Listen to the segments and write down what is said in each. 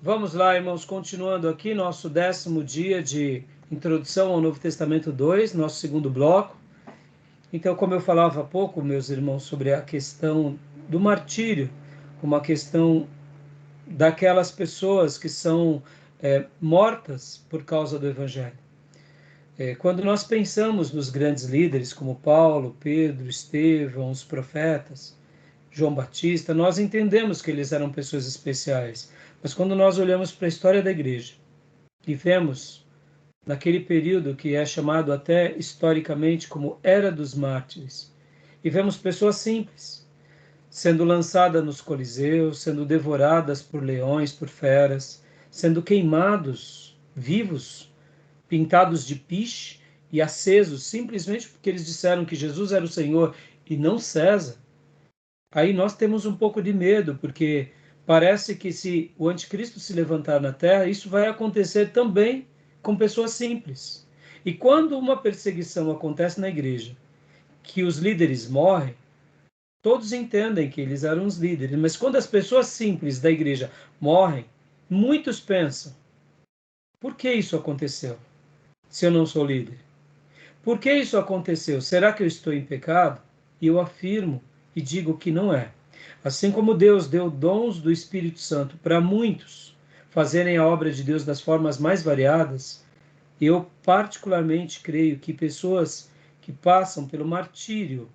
Vamos lá, irmãos, continuando aqui, nosso 10º dia de introdução ao Novo Testamento 2, nosso segundo bloco. Então, como eu falava há pouco, meus irmãos, sobre a questão do martírio, uma questão daquelas pessoas que são mortas por causa do Evangelho. Quando nós pensamos nos grandes líderes como Paulo, Pedro, Estevão, os profetas, João Batista, nós entendemos que eles eram pessoas especiais. Mas quando nós olhamos para a história da igreja e vemos naquele período que é chamado até historicamente como Era dos Mártires, e vemos pessoas simples sendo lançadas nos coliseus, sendo devoradas por leões, por feras, sendo queimados vivos, pintados de piche e acesos, simplesmente porque eles disseram que Jesus era o Senhor e não César. Aí nós temos um pouco de medo, porque parece que se o anticristo se levantar na terra, isso vai acontecer também com pessoas simples. E quando uma perseguição acontece na igreja, que os líderes morrem, todos entendem que eles eram os líderes, mas quando as pessoas simples da igreja morrem, muitos pensam: por que isso aconteceu? Se eu não sou líder? Por que isso aconteceu? Será que eu estou em pecado? E eu afirmo e digo que não é. Assim como Deus deu dons do Espírito Santo para muitos fazerem a obra de Deus das formas mais variadas, eu particularmente creio que pessoas que passam pelo martírio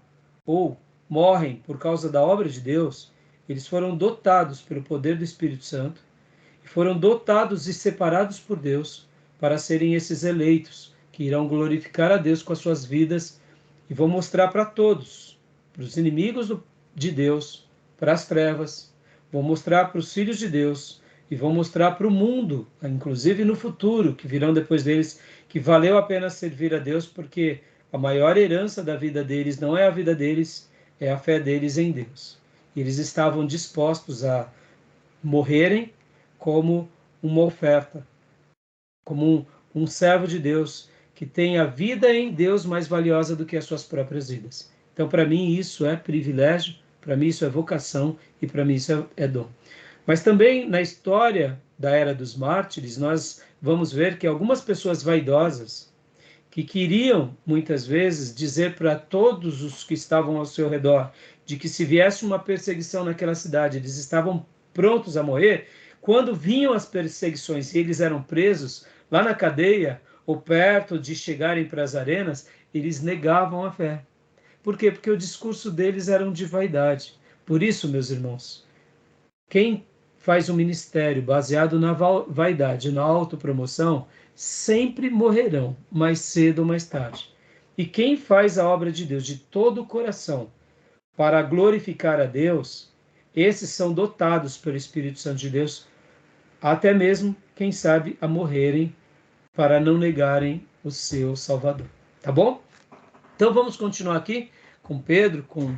ou morrem por causa da obra de Deus, eles foram dotados pelo poder do Espírito Santo e foram dotados e separados por Deus para serem esses eleitos que irão glorificar a Deus com as suas vidas e vão mostrar para todos, para os inimigos de Deus, para as trevas, vão mostrar para os filhos de Deus e vão mostrar para o mundo, inclusive no futuro, que virão depois deles, que valeu a pena servir a Deus, porque a maior herança da vida deles não é a vida deles, é a fé deles em Deus. E eles estavam dispostos a morrerem como uma oferta, como um servo de Deus que tem a vida em Deus mais valiosa do que as suas próprias vidas. Então, para mim, isso é privilégio, para mim, isso é vocação e para mim, isso é dom. Mas também na história da Era dos Mártires, nós vamos ver que algumas pessoas vaidosas, que queriam, muitas vezes, dizer para todos os que estavam ao seu redor de que se viesse uma perseguição naquela cidade, eles estavam prontos a morrer, quando vinham as perseguições e eles eram presos, lá na cadeia, ou perto de chegarem para as arenas, eles negavam a fé. Por quê? Porque o discurso deles era de vaidade. Por isso, meus irmãos, quem faz um ministério baseado na vaidade, na autopromoção, sempre morrerão, mais cedo ou mais tarde. E quem faz a obra de Deus de todo o coração para glorificar a Deus, esses são dotados pelo Espírito Santo de Deus, até mesmo, quem sabe, a morrerem para não negarem o seu Salvador. Tá bom? Então vamos continuar aqui com Pedro, com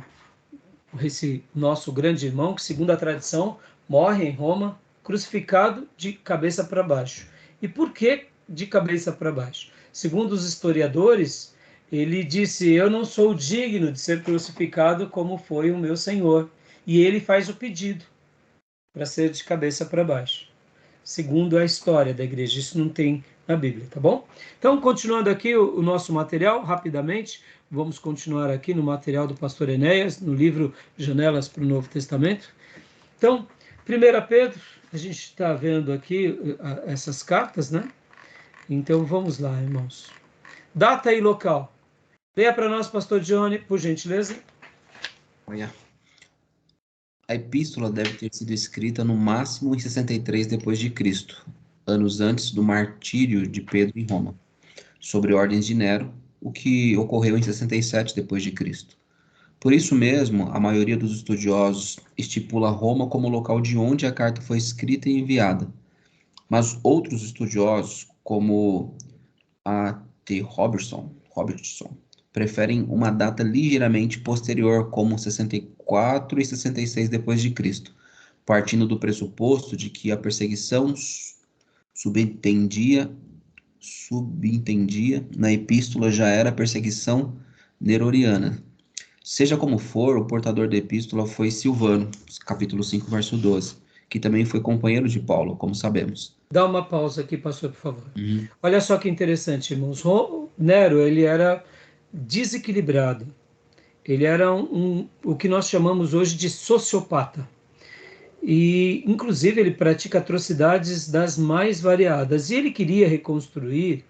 esse nosso grande irmão, que segundo a tradição morre em Roma, crucificado de cabeça para baixo. E por que de cabeça para baixo? Segundo os historiadores, ele disse: eu não sou digno de ser crucificado como foi o meu Senhor. E ele faz o pedido para ser de cabeça para baixo. Segundo a história da igreja, isso não tem na Bíblia, tá bom? Então, continuando aqui o nosso material, rapidamente, vamos continuar aqui no material do pastor Enéas, no livro Janelas para o Novo Testamento. Então, 1 Pedro, a gente está vendo aqui essas cartas, né? Então, vamos lá, irmãos. Data e local. Leia para nós, pastor Johnny, por gentileza. Olha. A epístola deve ter sido escrita no máximo em 63 depois de Cristo, anos antes do martírio de Pedro em Roma, sobre ordens de Nero, o que ocorreu em 67 depois de Cristo. Por isso mesmo, a maioria dos estudiosos estipula Roma como local de onde a carta foi escrita e enviada. Mas outros estudiosos, como a T. Robertson, preferem uma data ligeiramente posterior, como 64 e 66 depois de Cristo, partindo do pressuposto de que a perseguição subentendia na epístola já era perseguição neroriana. Seja como for, o portador da epístola foi Silvano, capítulo 5, verso 12, que também foi companheiro de Paulo, como sabemos. Dá uma pausa aqui, pastor, por favor. Uhum. Olha só que interessante, irmãos. Nero, ele era desequilibrado. Ele era o que nós chamamos hoje de sociopata. E, inclusive, ele pratica atrocidades das mais variadas. E ele queria reconstruir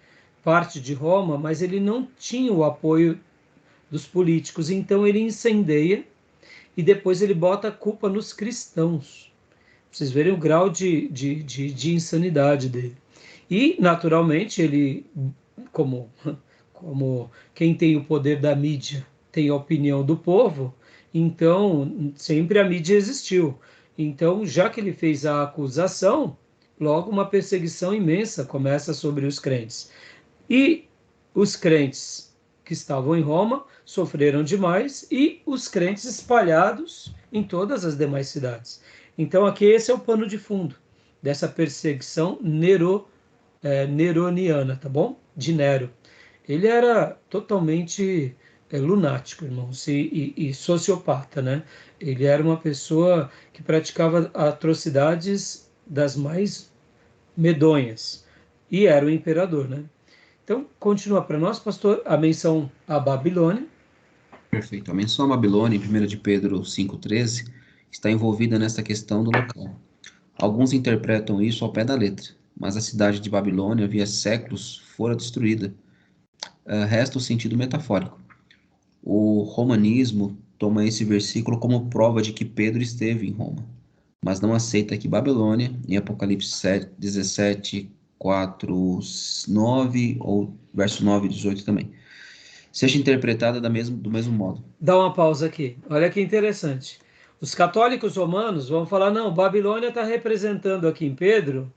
parte de Roma, mas ele não tinha o apoio dos políticos. Então, ele incendeia e depois ele bota a culpa nos cristãos. Vocês verem o grau de insanidade dele. E, naturalmente, ele, como, como quem tem o poder da mídia tem a opinião do povo, então sempre a mídia existiu. Então, já que ele fez a acusação, logo uma perseguição imensa começa sobre os crentes. E os crentes que estavam em Roma sofreram demais e os crentes espalhados em todas as demais cidades. Então, aqui esse é o pano de fundo dessa perseguição neroniana, tá bom? De Nero. Ele era totalmente lunático, irmãos, e sociopata, né? Ele era uma pessoa que praticava atrocidades das mais medonhas e era o imperador, né? Então, continua para nós, pastor, a menção à Babilônia. Perfeito. A menção à Babilônia, em 1 de Pedro 5,13, está envolvida nessa questão do local. Alguns interpretam isso ao pé da letra, mas a cidade de Babilônia havia séculos fora destruída. Resta o sentido metafórico. O romanismo toma esse versículo como prova de que Pedro esteve em Roma, mas não aceita que Babilônia, em Apocalipse 7, 17, 4, 9, ou verso 9 e 18 também, seja interpretada do mesmo modo. Dá uma pausa aqui. Olha que interessante. Os católicos romanos vão falar, não, Babilônia está representando aqui em Pedro,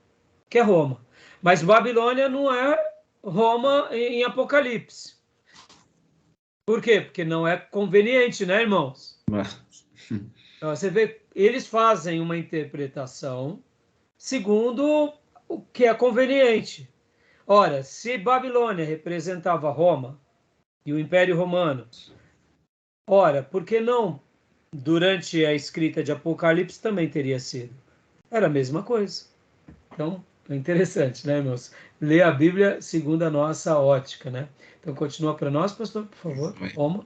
que é Roma. Mas Babilônia não é Roma em Apocalipse. Por quê? Porque não é conveniente, né, irmãos? Então, você vê, eles fazem uma interpretação segundo o que é conveniente. Ora, se Babilônia representava Roma e o Império Romano, ora, por que não durante a escrita de Apocalipse também teria sido? Era a mesma coisa. Então, é interessante, né, irmãos? Ler a Bíblia segundo a nossa ótica, né? Então, continua para nós, pastor, por favor. Roma.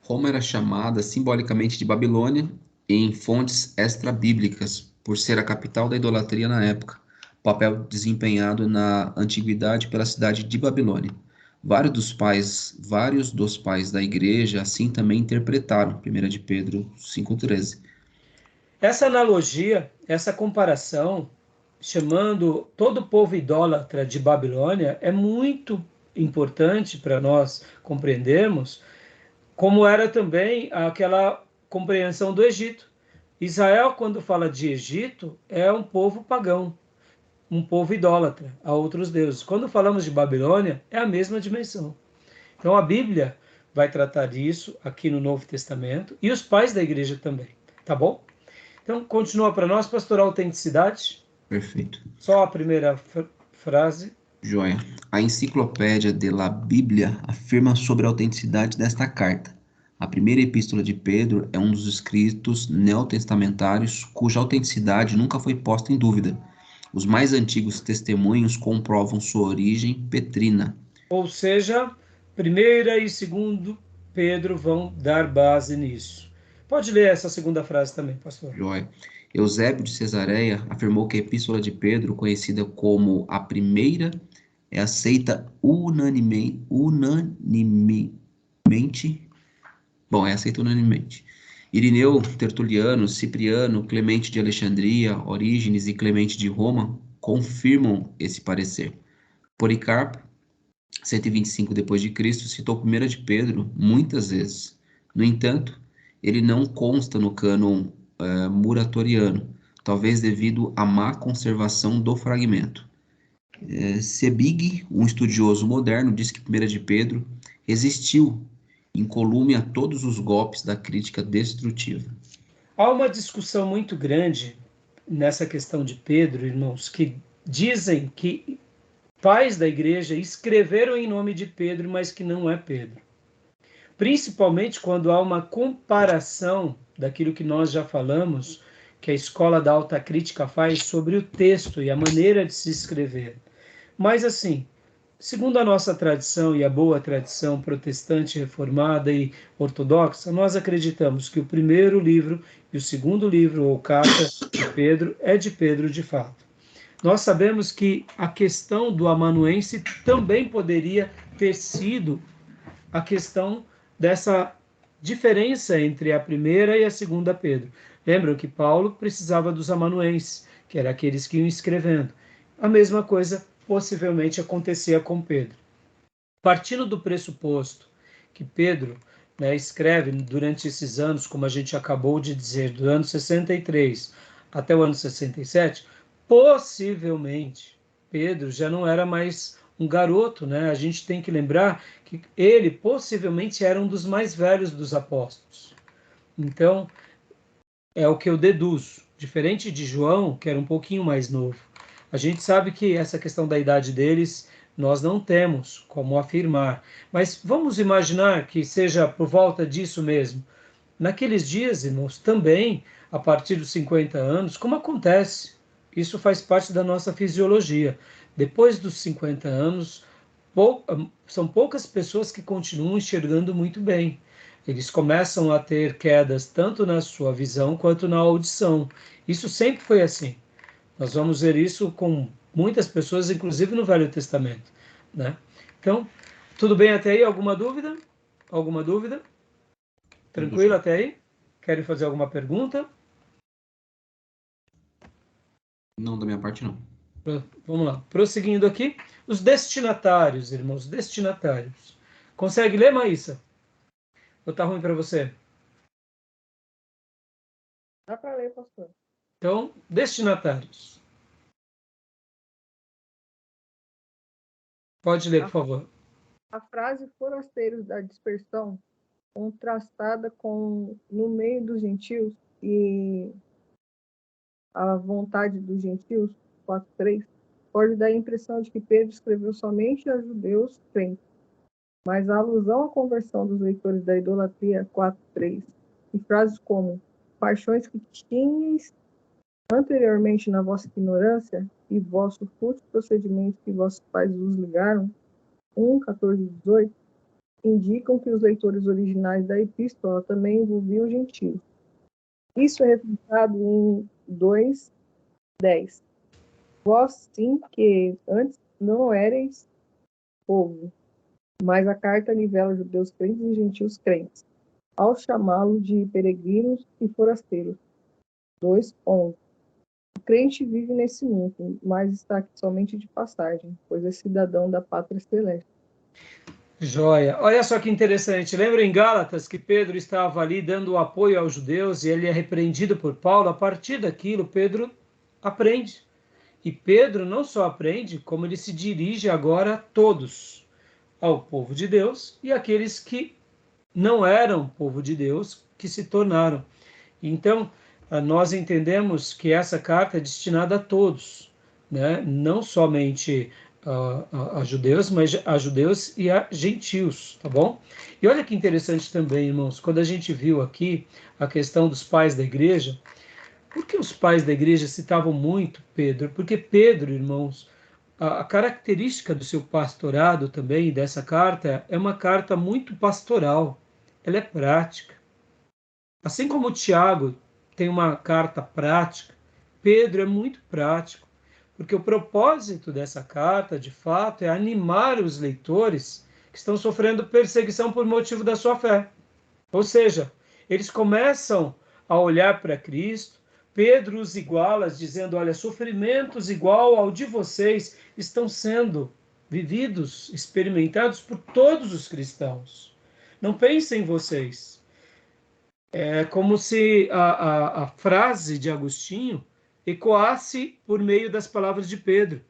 Roma era chamada simbolicamente de Babilônia em fontes extra-bíblicas, por ser a capital da idolatria na época, papel desempenhado na antiguidade pela cidade de Babilônia. Vários dos pais da igreja assim também interpretaram, 1 de Pedro 5,13. Essa analogia, essa comparação, chamando todo o povo idólatra de Babilônia, é muito importante para nós compreendermos como era também aquela compreensão do Egito. Israel, quando fala de Egito, é um povo pagão, um povo idólatra a outros deuses. Quando falamos de Babilônia, é a mesma dimensão. Então a Bíblia vai tratar disso aqui no Novo Testamento e os pais da igreja também, tá bom? Então continua para nós, pastor, a autenticidade. Perfeito. Só a primeira frase. Joia. A Enciclopédia de la Bíblia afirma sobre a autenticidade desta carta. A primeira epístola de Pedro é um dos escritos neotestamentários cuja autenticidade nunca foi posta em dúvida. Os mais antigos testemunhos comprovam sua origem petrina. Ou seja, primeira e segundo Pedro vão dar base nisso. Pode ler essa segunda frase também, pastor. Joia. Eusébio de Cesareia afirmou que a epístola de Pedro, conhecida como a primeira, é aceita unanimemente. É aceita unanimemente. Irineu, Tertuliano, Cipriano, Clemente de Alexandria, Orígenes e Clemente de Roma confirmam esse parecer. Policarpo, 125 depois de Cristo, citou 1 de Pedro muitas vezes. No entanto, ele não consta no cânon muratoriano, talvez devido à má conservação do fragmento. Sebig, um estudioso moderno, diz que 1 de Pedro resistiu incolume a todos os golpes da crítica destrutiva. Há uma discussão muito grande nessa questão de Pedro, irmãos, que dizem que pais da igreja escreveram em nome de Pedro, mas que não é Pedro. Principalmente quando há uma comparação daquilo que nós já falamos que a escola da alta crítica faz sobre o texto e a maneira de se escrever. Mas, assim, segundo a nossa tradição e a boa tradição protestante, reformada e ortodoxa, nós acreditamos que o primeiro livro e o segundo livro, ou carta de Pedro, é de Pedro de fato. Nós sabemos que a questão do amanuense também poderia ter sido a questão dessa diferença entre a primeira e a segunda Pedro. Lembram que Paulo precisava dos amanuenses, que eram aqueles que iam escrevendo. A mesma coisa possivelmente acontecia com Pedro. Partindo do pressuposto que Pedro, né, escreve durante esses anos, como a gente acabou de dizer, do ano 63 até o ano 67, possivelmente Pedro já não era mais um garoto, né? A gente tem que lembrar que ele possivelmente era um dos mais velhos dos apóstolos. Então, é o que eu deduzo. Diferente de João, que era um pouquinho mais novo. A gente sabe que essa questão da idade deles, nós não temos como afirmar. Mas vamos imaginar que seja por volta disso mesmo. Naqueles dias, irmãos, também, a partir dos 50 anos, como acontece? Isso faz parte da nossa fisiologia. Depois dos 50 anos, são poucas pessoas que continuam enxergando muito bem. Eles começam a ter quedas tanto na sua visão quanto na audição. Isso sempre foi assim. Nós vamos ver isso com muitas pessoas, inclusive no Velho Testamento, né? Então, tudo bem até aí? Alguma dúvida? Alguma dúvida? Tranquilo até aí? Querem fazer alguma pergunta? Não, da minha parte não. Vamos lá. Prosseguindo aqui, os destinatários, irmãos, destinatários. Consegue ler, Maísa? Ou tá ruim para você? Dá para ler, pastor. Então, destinatários. Pode ler, por favor. A frase forasteiros da dispersão, contrastada com no meio dos gentios e a vontade dos gentios, 4:3, pode dar a impressão de que Pedro escreveu somente a judeus crentes, mas a alusão à conversão dos leitores da idolatria, 4:3, e frases como paixões que tinhais anteriormente na vossa ignorância e vosso fútil procedimento que vossos pais vos ligaram, 1:14-18, indicam que os leitores originais da epístola também envolviam gentios. Isso é refletido em 2:10. Vós sim que antes não éreis povo, mas a carta nivela judeus crentes e gentios crentes, ao chamá-lo de peregrinos e forasteiros. 2:11. O crente vive nesse mundo, mas está aqui somente de passagem, pois é cidadão da pátria celeste. Joia. Olha só que interessante. Lembra em Gálatas que Pedro estava ali dando apoio aos judeus e ele é repreendido por Paulo? A partir daquilo, Pedro aprende. E Pedro não só aprende, como ele se dirige agora a todos, ao povo de Deus e aqueles que não eram povo de Deus, que se tornaram. Então, nós entendemos que essa carta é destinada a todos, né? Não somente a judeus, mas a judeus e a gentios, tá bom? E olha que interessante também, irmãos, quando a gente viu aqui a questão dos pais da igreja, por que os pais da igreja citavam muito Pedro? Porque Pedro, irmãos, a característica do seu pastorado também, dessa carta, é uma carta muito pastoral, ela é prática. Assim como Tiago tem uma carta prática, Pedro é muito prático, porque o propósito dessa carta, de fato, é animar os leitores que estão sofrendo perseguição por motivo da sua fé. Ou seja, eles começam a olhar para Cristo, Pedro os iguala, dizendo, olha, sofrimentos igual ao de vocês estão sendo vividos, experimentados por todos os cristãos. Não pensem em vocês. É como se a frase de Agostinho ecoasse por meio das palavras de Pedro,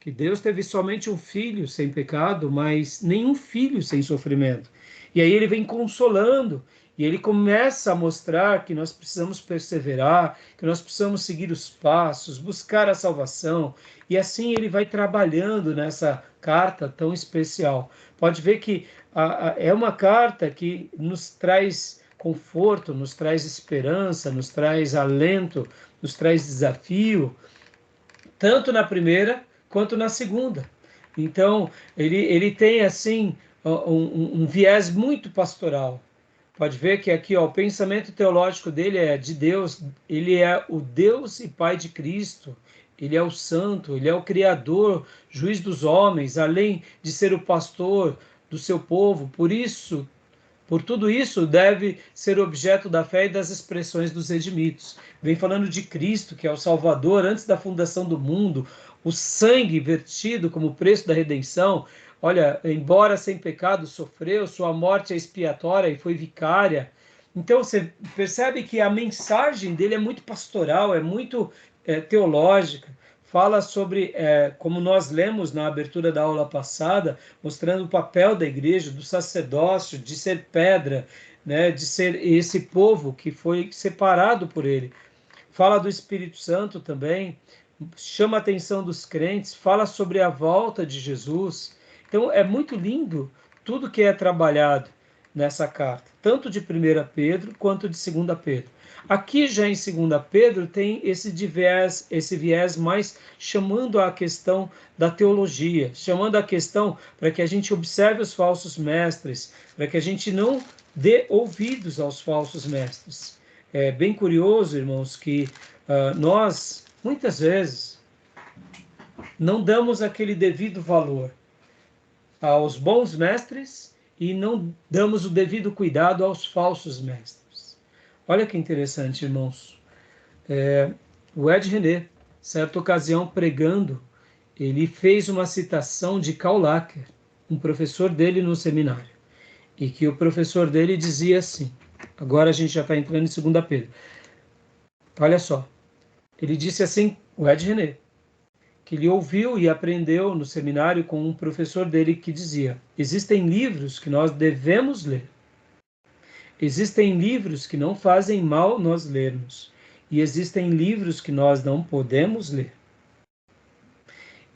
que Deus teve somente um filho sem pecado, mas nenhum filho sem sofrimento. E aí ele vem consolando, e ele começa a mostrar que nós precisamos perseverar, que nós precisamos seguir os passos, buscar a salvação, e assim ele vai trabalhando nessa carta tão especial. Pode ver que é uma carta que nos traz conforto, nos traz esperança, nos traz alento, nos traz desafio, tanto na primeira quanto na segunda. Então, ele tem, assim, um viés muito pastoral. Pode ver que aqui, ó, o pensamento teológico dele é de Deus, ele é o Deus e Pai de Cristo, ele é o Santo, ele é o Criador, juiz dos homens, além de ser o pastor do seu povo. Por tudo isso, deve ser objeto da fé e das expressões dos redimidos. Vem falando de Cristo, que é o Salvador, antes da fundação do mundo, o sangue vertido como preço da redenção. Olha, embora sem pecado sofreu, sua morte é expiatória e foi vicária. Então você percebe que a mensagem dele é muito pastoral, é muito teológica. Fala sobre, como nós lemos na abertura da aula passada, mostrando o papel da igreja, do sacerdócio, de ser pedra, né, de ser esse povo que foi separado por ele. Fala do Espírito Santo também, chama a atenção dos crentes, fala sobre a volta de Jesus. Então é muito lindo tudo que é trabalhado nessa carta, tanto de 1 Pedro quanto de 2 Pedro. Aqui já em 2 Pedro tem esse viés mais chamando a questão da teologia, chamando a questão para que a gente observe os falsos mestres, para que a gente não dê ouvidos aos falsos mestres. É bem curioso, irmãos, que nós, muitas vezes, não damos aquele devido valor aos bons mestres e não damos o devido cuidado aos falsos mestres. Olha que interessante, irmãos. O Ed René, certa ocasião, pregando, ele fez uma citação de Karl Lacher, um professor dele no seminário, e que o professor dele dizia assim, agora a gente já está entrando em 2 Pedro. Olha só, ele disse assim, o Ed René, que ele ouviu e aprendeu no seminário com um professor dele que dizia, existem livros que nós devemos ler. Existem livros que não fazem mal nós lermos. E existem livros que nós não podemos ler.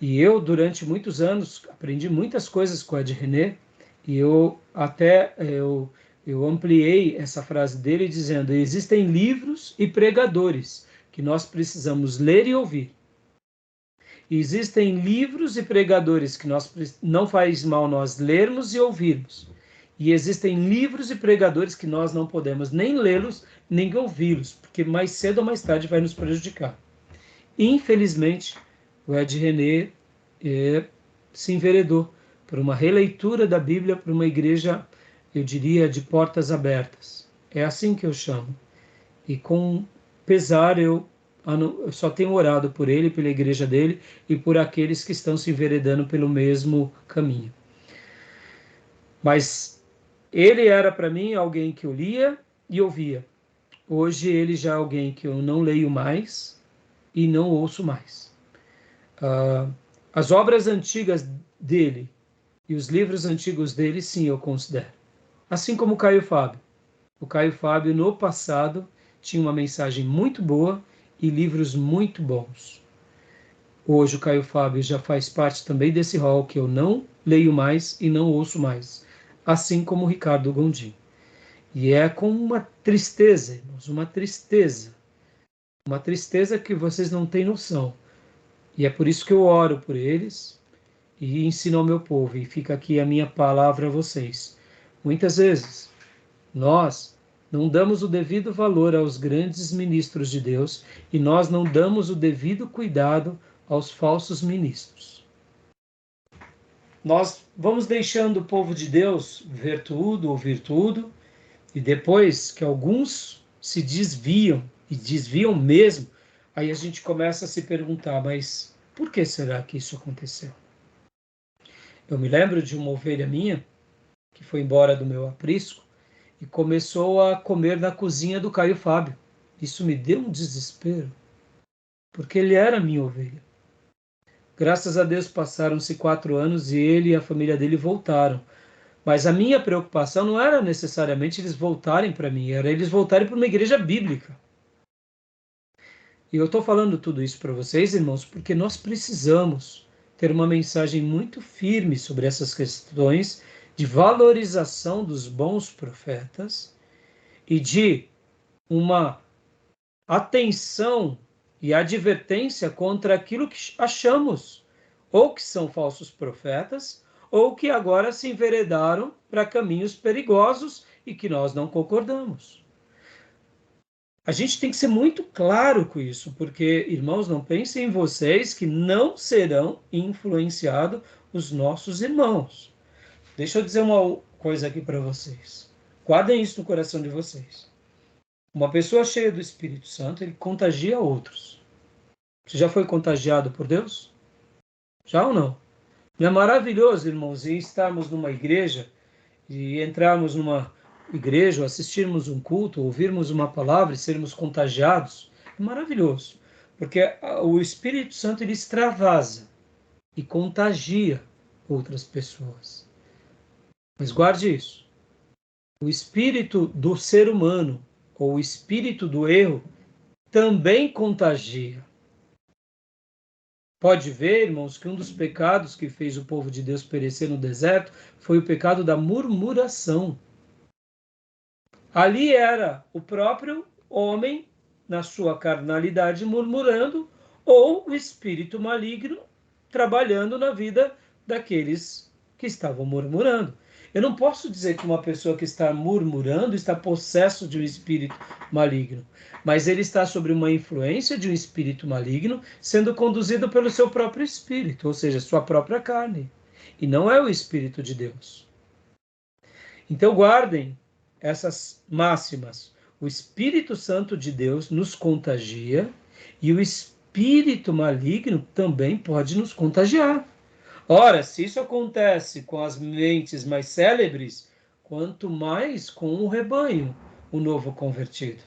E eu, durante muitos anos, aprendi muitas coisas com Ed René, e eu ampliei essa frase dele dizendo, existem livros e pregadores que nós precisamos ler e ouvir. E existem livros e pregadores que não faz mal nós lermos e ouvirmos. E existem livros e pregadores que nós não podemos nem lê-los, nem ouvi-los, porque mais cedo ou mais tarde vai nos prejudicar. Infelizmente, o Ed René se enveredou por uma releitura da Bíblia para uma igreja, eu diria, de portas abertas. É assim que eu chamo. E com pesar, eu só tenho orado por ele, pela igreja dele e por aqueles que estão se enveredando pelo mesmo caminho. Mas ele era para mim alguém que eu lia e ouvia. Hoje ele já é alguém que eu não leio mais e não ouço mais. As obras antigas dele e os livros antigos dele, sim, eu considero. Assim como o Caio Fábio. O Caio Fábio, no passado, tinha uma mensagem muito boa e livros muito bons. Hoje o Caio Fábio já faz parte também desse rol que eu não leio mais e não ouço mais. Assim como o Ricardo Gondim. E é com uma tristeza, irmãos, uma tristeza que vocês não têm noção. E é por isso que eu oro por eles e ensino ao meu povo, e fica aqui a minha palavra a vocês. Muitas vezes, nós não damos o devido valor aos grandes ministros de Deus e nós não damos o devido cuidado aos falsos ministros. Nós vamos deixando o povo de Deus ver tudo, ouvir tudo, e depois que alguns se desviam, e desviam mesmo, aí a gente começa a se perguntar, mas por que será que isso aconteceu? Eu me lembro de uma ovelha minha, que foi embora do meu aprisco, e começou a comer na cozinha do Caio Fábio. Isso me deu um desespero, porque ele era minha ovelha. Graças a Deus passaram-se 4 anos e ele e a família dele voltaram. Mas a minha preocupação não era necessariamente eles voltarem para mim, era eles voltarem para uma igreja bíblica. E eu estou falando tudo isso para vocês, irmãos, porque nós precisamos ter uma mensagem muito firme sobre essas questões de valorização dos bons profetas e de uma atenção e advertência contra aquilo que achamos, ou que são falsos profetas, ou que agora se enveredaram para caminhos perigosos e que nós não concordamos. A gente tem que ser muito claro com isso, porque, irmãos, não pensem em vocês que não serão influenciados os nossos irmãos. Deixa eu dizer uma coisa aqui para vocês. Guardem isso no coração de vocês. Uma pessoa cheia do Espírito Santo, ele contagia outros. Você já foi contagiado por Deus? Já ou não? Não é maravilhoso, irmãos, e estarmos numa igreja, e entrarmos numa igreja, assistirmos um culto, ouvirmos uma palavra e sermos contagiados? É maravilhoso, porque o Espírito Santo ele extravasa e contagia outras pessoas. Mas guarde isso. O espírito do ser humano, ou o espírito do erro, também contagia. Pode ver, irmãos, que um dos pecados que fez o povo de Deus perecer no deserto foi o pecado da murmuração. Ali era o próprio homem, na sua carnalidade, murmurando, ou o espírito maligno trabalhando na vida daqueles que estavam murmurando. Eu não posso dizer que uma pessoa que está murmurando está possesso de um espírito maligno, mas ele está sob uma influência de um espírito maligno, sendo conduzido pelo seu próprio espírito, ou seja, sua própria carne, e não é o Espírito de Deus. Então guardem essas máximas. O Espírito Santo de Deus nos contagia e o espírito maligno também pode nos contagiar. Ora, se isso acontece com as mentes mais célebres, quanto mais com o rebanho, o novo convertido.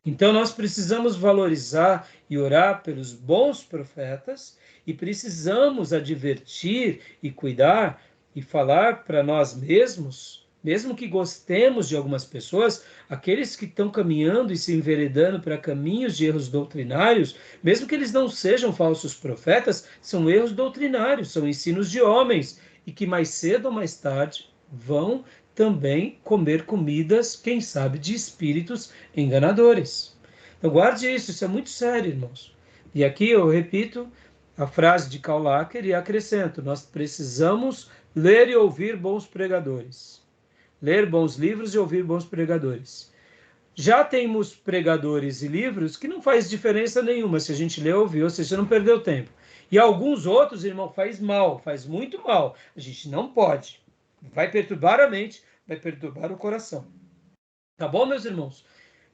Então nós precisamos valorizar e orar pelos bons profetas e precisamos advertir e cuidar e falar para nós mesmos, mesmo que gostemos de algumas pessoas, aqueles que estão caminhando e se enveredando para caminhos de erros doutrinários, mesmo que eles não sejam falsos profetas, são erros doutrinários, são ensinos de homens, e que mais cedo ou mais tarde vão também comer comidas, quem sabe, de espíritos enganadores. Então guarde isso, isso é muito sério, irmãos. E aqui eu repito a frase de Karl Lacher e acrescento, nós precisamos ler e ouvir bons pregadores. Ler bons livros e ouvir bons pregadores. Já temos pregadores e livros que não faz diferença nenhuma se a gente lê ou ouvir, ou seja, não perdeu tempo. E alguns outros, irmão, faz mal, faz muito mal. A gente não pode. Vai perturbar a mente, vai perturbar o coração. Tá bom, meus irmãos?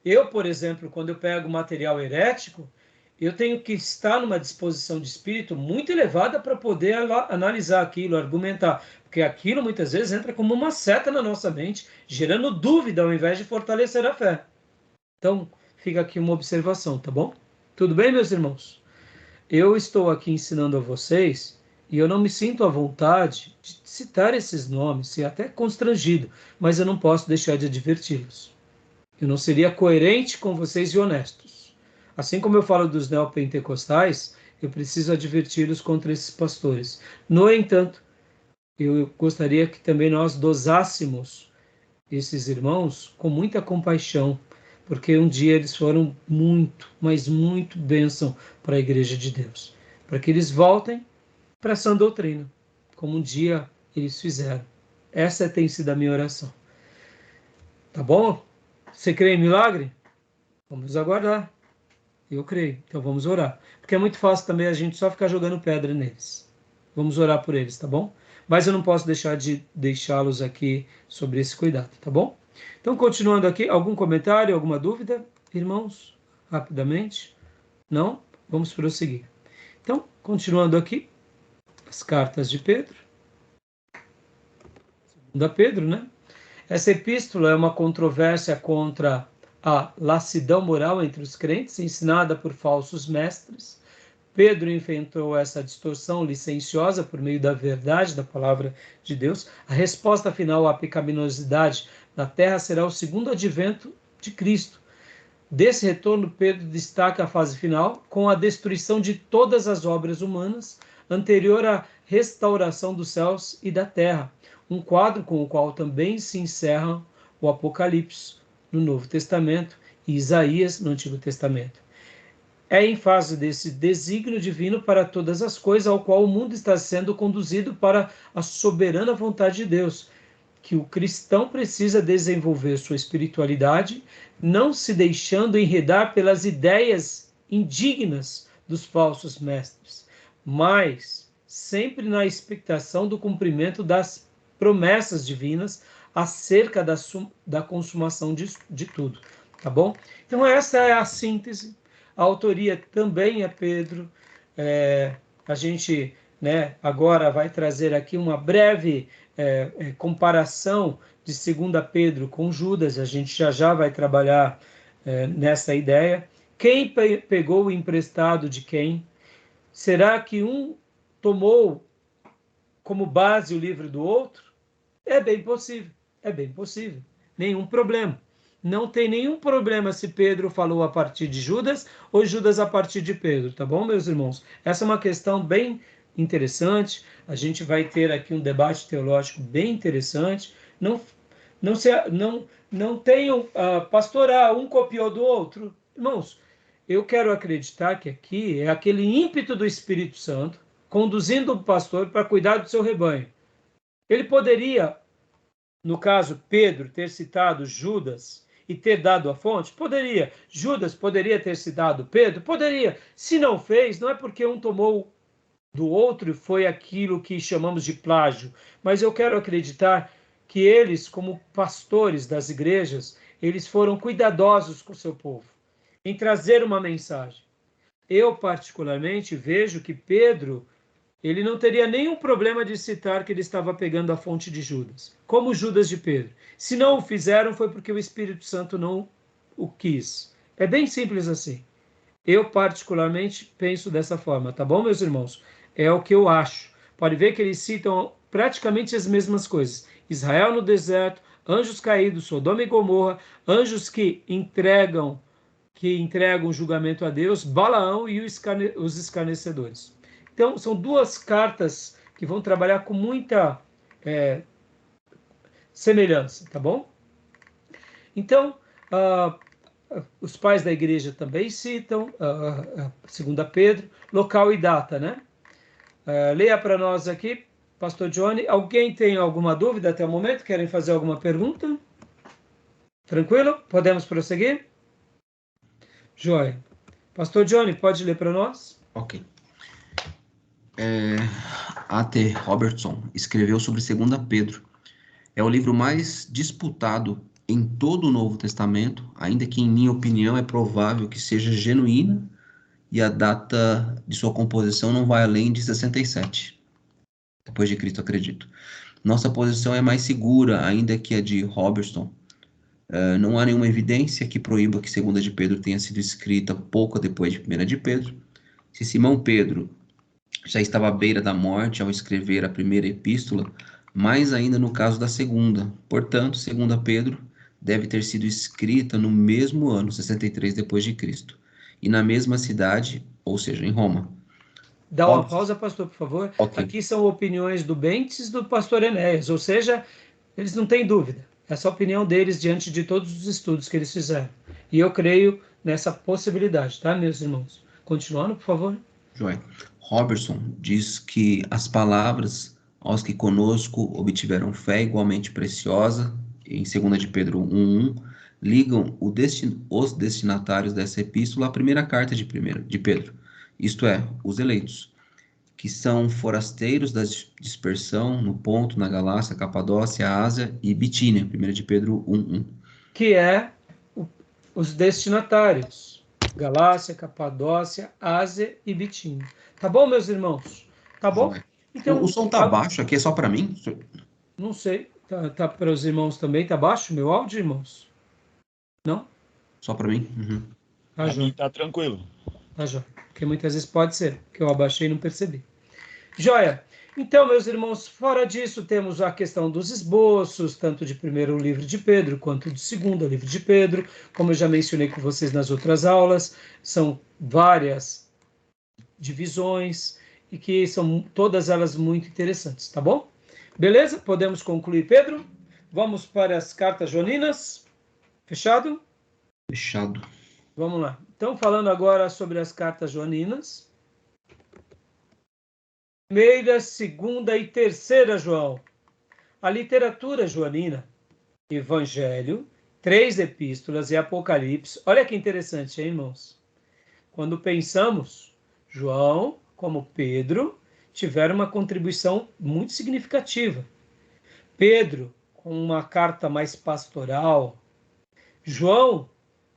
Eu, por exemplo, quando eu pego material herético, eu tenho que estar numa disposição de espírito muito elevada para poder analisar aquilo, argumentar. Porque aquilo muitas vezes entra como uma seta na nossa mente, gerando dúvida ao invés de fortalecer a fé. Então, fica aqui uma observação, tá bom? Tudo bem, meus irmãos? Eu estou aqui ensinando a vocês e eu não me sinto à vontade de citar esses nomes, e até constrangido, mas eu não posso deixar de adverti-los. Eu não seria coerente com vocês e honestos. Assim como eu falo dos neopentecostais, eu preciso adverti-los contra esses pastores. No entanto, eu gostaria que também nós dosássemos esses irmãos com muita compaixão, porque um dia eles foram muito, mas muito bênção para a Igreja de Deus. Para que eles voltem para a sã doutrina, como um dia eles fizeram. Essa tem sido a minha oração. Tá bom? Você crê em milagre? Vamos aguardar. Eu creio, então vamos orar. Porque é muito fácil também a gente só ficar jogando pedra neles. Vamos orar por eles, tá bom? Mas eu não posso deixar de deixá-los aqui sobre esse cuidado, tá bom? Então, continuando aqui, algum comentário, alguma dúvida, irmãos? Rapidamente? Não? Vamos prosseguir. Então, continuando aqui, as cartas de Pedro. Da Pedro, né? Essa epístola é uma controvérsia contra a lassidão moral entre os crentes, ensinada por falsos mestres. Pedro enfrentou essa distorção licenciosa por meio da verdade da palavra de Deus. A resposta final à pecaminosidade na terra será o segundo advento de Cristo. Desse retorno, Pedro destaca a fase final com a destruição de todas as obras humanas, anterior à restauração dos céus e da terra, um quadro com o qual também se encerra o Apocalipse, no Novo Testamento e Isaías no Antigo Testamento. É em face desse desígnio divino para todas as coisas, ao qual o mundo está sendo conduzido para a soberana vontade de Deus, que o cristão precisa desenvolver sua espiritualidade, não se deixando enredar pelas ideias indignas dos falsos mestres, mas sempre na expectação do cumprimento das promessas divinas acerca da consumação de tudo, tá bom? Então essa é a síntese. A autoria também é Pedro. A gente, né, agora vai trazer aqui uma breve comparação de 2 Pedro com Judas. A gente já vai trabalhar nessa ideia. Quem pegou o emprestado de quem? Será que um tomou como base o livro do outro? É bem possível, é bem possível. Nenhum problema. Não tem nenhum problema se Pedro falou a partir de Judas ou Judas a partir de Pedro, tá bom, meus irmãos? Essa é uma questão bem interessante. A gente vai ter aqui um debate teológico bem interessante. Não tenham, pastorar, um copiou do outro. Irmãos, eu quero acreditar que aqui é aquele ímpeto do Espírito Santo conduzindo o pastor para cuidar do seu rebanho. Ele poderia, no caso Pedro, ter citado Judas e ter dado a fonte? Poderia. Judas poderia ter citado Pedro? Poderia. Se não fez, não é porque um tomou do outro e foi aquilo que chamamos de plágio, mas eu quero acreditar que eles, como pastores das igrejas, eles foram cuidadosos com o seu povo, em trazer uma mensagem. Eu, particularmente, vejo que Pedro, ele não teria nenhum problema de citar que ele estava pegando a fonte de Judas, como Judas de Pedro. Se não o fizeram, foi porque o Espírito Santo não o quis. É bem simples assim. Eu, particularmente, penso dessa forma, tá bom, meus irmãos? É o que eu acho. Pode ver que eles citam praticamente as mesmas coisas. Israel no deserto, anjos caídos, Sodoma e Gomorra, anjos que entregam julgamento a Deus, Balaão e os escarnecedores. Então, são duas cartas que vão trabalhar com muita semelhança, tá bom? Então, os pais da igreja também citam, 2 Pedro, local e data, né? Leia para nós aqui, Pastor Johnny. Alguém tem alguma dúvida até o momento? Querem fazer alguma pergunta? Tranquilo? Podemos prosseguir? Joia. Pastor Johnny, pode ler para nós? Ok. A.T. Robertson escreveu sobre 2 Pedro. É o livro mais disputado em todo o Novo Testamento, ainda que, em minha opinião, é provável que seja genuína e a data de sua composição não vai além de 67. Depois de Cristo, acredito. Nossa posição é mais segura, ainda que a de Robertson. Não há nenhuma evidência que proíba que 2 de Pedro tenha sido escrita pouco depois de 1 de Pedro. Se Simão Pedro já estava à beira da morte ao escrever a primeira epístola, mais ainda no caso da segunda. Portanto, 2 Pedro deve ter sido escrita no mesmo ano, 63 depois de Cristo, e na mesma cidade, ou seja, em Roma. Dá uma pausa, pastor, por favor. Okay. Aqui são opiniões do Bentes e do pastor Enéas, ou seja, eles não têm dúvida. Essa é a opinião deles diante de todos os estudos que eles fizeram. E eu creio nessa possibilidade, tá, meus irmãos? Continuando, por favor. Joia. Robertson diz que as palavras aos que conosco obtiveram fé igualmente preciosa, em 2 de Pedro 1:1, ligam os destinatários dessa epístola à primeira carta de Pedro, isto é, os eleitos, que são forasteiros da dispersão no Ponto, na Galácia, Capadócia, Ásia e Bitínia, 1 de Pedro 1:1. Que é os destinatários, Galácia, Capadócia, Ásia e Bitínia. Tá bom, meus irmãos? Tá bom? Então, o som tá baixo aqui, é só para mim? Não sei. Tá para os irmãos também? Tá baixo o meu áudio, irmãos? Não? Só para mim? Uhum. Para mim tá tranquilo. Tá, joia. Porque muitas vezes pode ser, que eu abaixei e não percebi. Joia. Então, meus irmãos, fora disso, temos a questão dos esboços, tanto de primeiro livro de Pedro, quanto de segundo livro de Pedro. Como eu já mencionei com vocês nas outras aulas, são várias divisões e que são todas elas muito interessantes, tá bom? Beleza? Podemos concluir, Pedro? Vamos para as cartas joaninas? Fechado? Fechado. Vamos lá. Então, falando agora sobre as cartas joaninas. Primeira, segunda e terceira João. A literatura joanina, Evangelho, 3 epístolas e Apocalipse. Olha que interessante, hein, irmãos? Quando pensamos, João, como Pedro, tiveram uma contribuição muito significativa. Pedro, com uma carta mais pastoral. João,